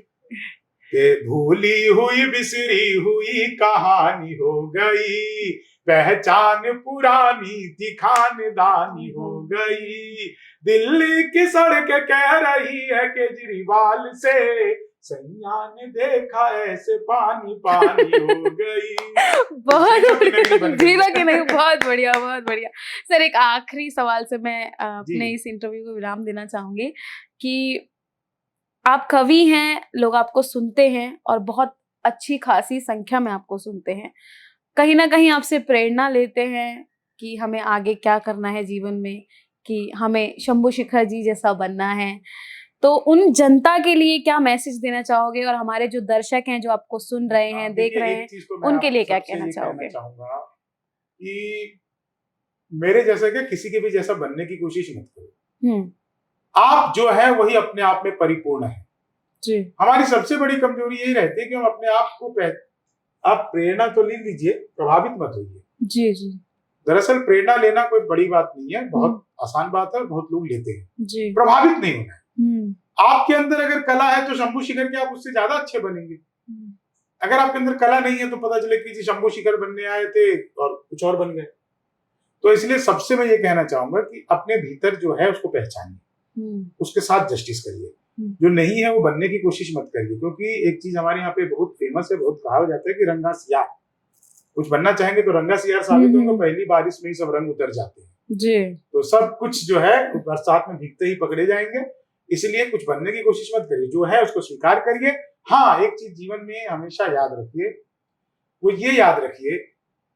के भूली हुई बिसरी हुई कहानी हो गई, पहचान पुरानी थी खानदानी हो गई, दिल्ली की सड़क कह रही है केजरीवाल से, सैया ने देखा ऐसे पानी पानी हो गई। बहुत जीरो की नहीं, बहुत बढ़िया बहुत बढ़िया। सर, एक आखिरी सवाल से मैं अपने इस इंटरव्यू को विराम देना चाहूंगी कि आप कवि हैं, लोग आपको सुनते हैं और बहुत अच्छी खासी संख्या में आपको सुनते हैं, कहीं ना कहीं आपसे प्रेरणा लेते हैं कि हमें आगे क्या करना है जीवन में, कि हमें शंभू शेखर जी जैसा बनना है। तो उन जनता के लिए क्या मैसेज देना चाहोगे, और हमारे जो दर्शक हैं जो आपको सुन रहे हैं देख रहे हैं उनके लिए क्या कहना चाहोगे? चाहूंगा कि मेरे जैसा क्या किसी के भी जैसा बनने की कोशिश मत करो। आप जो है वही अपने आप में परिपूर्ण है जी। हमारी सबसे बड़ी कमजोरी यही रहती है कि हम अपने आप को आप प्रेरणा तो ले लीजिए, प्रभावित मत होइए। जी जी। दरअसल प्रेरणा लेना कोई बड़ी बात नहीं है, बहुत आसान बात है, बहुत लोग लेते हैं जी। प्रभावित नहीं होना है। आपके अंदर अगर कला है तो शंभू शेखर के आप उससे ज्यादा अच्छे बनेंगे। अगर आपके अंदर कला नहीं है तो पता चले कि शंभू शेखर बनने आए थे और कुछ और बन गए। तो इसलिए सबसे मैं ये कहना चाहूंगा कि अपने भीतर जो है उसको पहचानिए, उसके साथ जस्टिस करिए। जो नहीं है वो बनने की कोशिश मत करिए, क्योंकि एक चीज हमारे यहाँ पे बहुत फेमस है, बहुत कहा जाता है कि रंगा सियार, कुछ बनना चाहेंगे तो रंगा सियार साबित होंगे, पहली बारिश में ही सब रंग उतर जाते हैं जी। तो सब कुछ जो है बरसात में भीगते ही पकड़े जाएंगे। इसलिए कुछ बनने की कोशिश मत करिए, जो है उसको स्वीकार करिए। हाँ, एक चीज जीवन में हमेशा याद रखिए, वो ये याद रखिए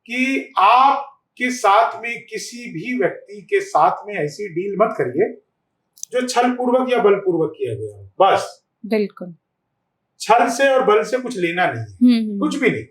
कि आपके साथ में किसी भी व्यक्ति के साथ में ऐसी डील मत करिए जो छल पूर्वक या बल पूर्वक किया गया हो। बस बिल्कुल, छल से और बल से कुछ लेना नहीं है, कुछ भी नहीं,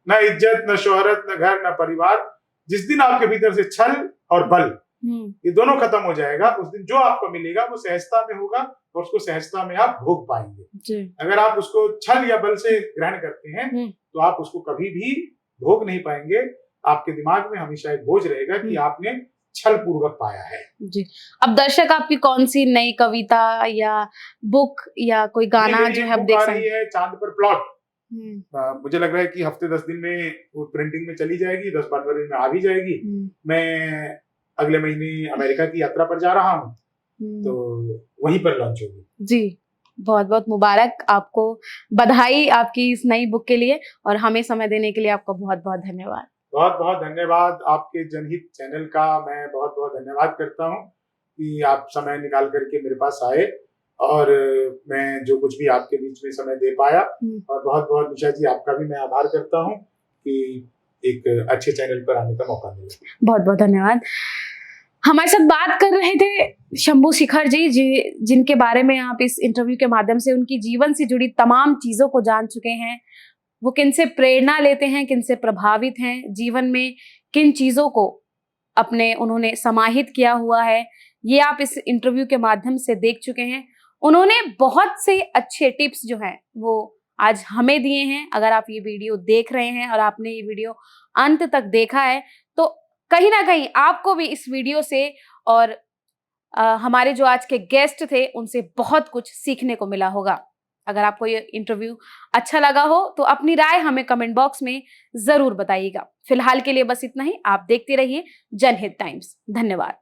न इज्जत, न शोहरत, न घर, न परिवार। जिस दिन आपके भीतर से छल और बल ये दोनों खत्म हो जाएगा, उस दिन जो आपको मिलेगा वो सहजता में होगा और उसको सहजता में आप भोग पाएंगे। अगर आप उसको छल या बल से ग्रहण करते हैं तो आप उसको कभी भी भोग नहीं पाएंगे। आपके दिमाग में हमेशा एक बोझ रहेगा कि आपने छल पूर्वक पाया है। जी। अब दर्शक आपकी कौन सी नई कविता या बुक या कोई गाना जो है आप देख सकते हैं? चांद पर प्लॉट, मुझे लग रहा है कि हफ्ते 10 दिन में वो प्रिंटिंग में चली जाएगी, 10-15 दिन में आ भी जाएगी। मैं अगले महीने अमेरिका की यात्रा पर जा रहा हूँ, तो वहीं पर लॉन्च होगी। जी, बहुत बहुत मुबारक आपको, बधाई आपकी इस नई बुक के लिए, और हमें समय देने के लिए आपका बहुत बहुत धन्यवाद। बहुत बहुत धन्यवाद। आपके जनहित चैनल का मैं बहुत बहुत धन्यवाद करता हूँ कि आप समय निकाल करके मेरे पास आए और मैं जो कुछ भी आपके बीच में समय दे पाया। और बहुत बहुत निशा जी आपका भी मैं आभार करता हूँ कि एक अच्छे चैनल पर आने का मौका मिला। बहुत बहुत धन्यवाद। हमारे साथ बात कर रहे थे शंभू शिखर जी, जिनके बारे में आप इस इंटरव्यू के माध्यम से उनकी जीवन से जुड़ी तमाम चीजों को जान चुके हैं। वो किनसे प्रेरणा लेते हैं, किनसे प्रभावित हैं, जीवन में किन चीजों को अपने उन्होंने समाहित किया हुआ है, ये आप इस इंटरव्यू के माध्यम से देख चुके हैं। उन्होंने बहुत से अच्छे टिप्स जो हैं वो आज हमें दिए हैं। अगर आप ये वीडियो देख रहे हैं और आपने ये वीडियो अंत तक देखा है तो कहीं ना कहीं आपको भी इस वीडियो से और हमारे जो आज के गेस्ट थे उनसे बहुत कुछ सीखने को मिला होगा। अगर आपको ये इंटरव्यू अच्छा लगा हो तो अपनी राय हमें कमेंट बॉक्स में जरूर बताइएगा। फिलहाल के लिए बस इतना ही। आप देखते रहिए जनहित टाइम्स। धन्यवाद।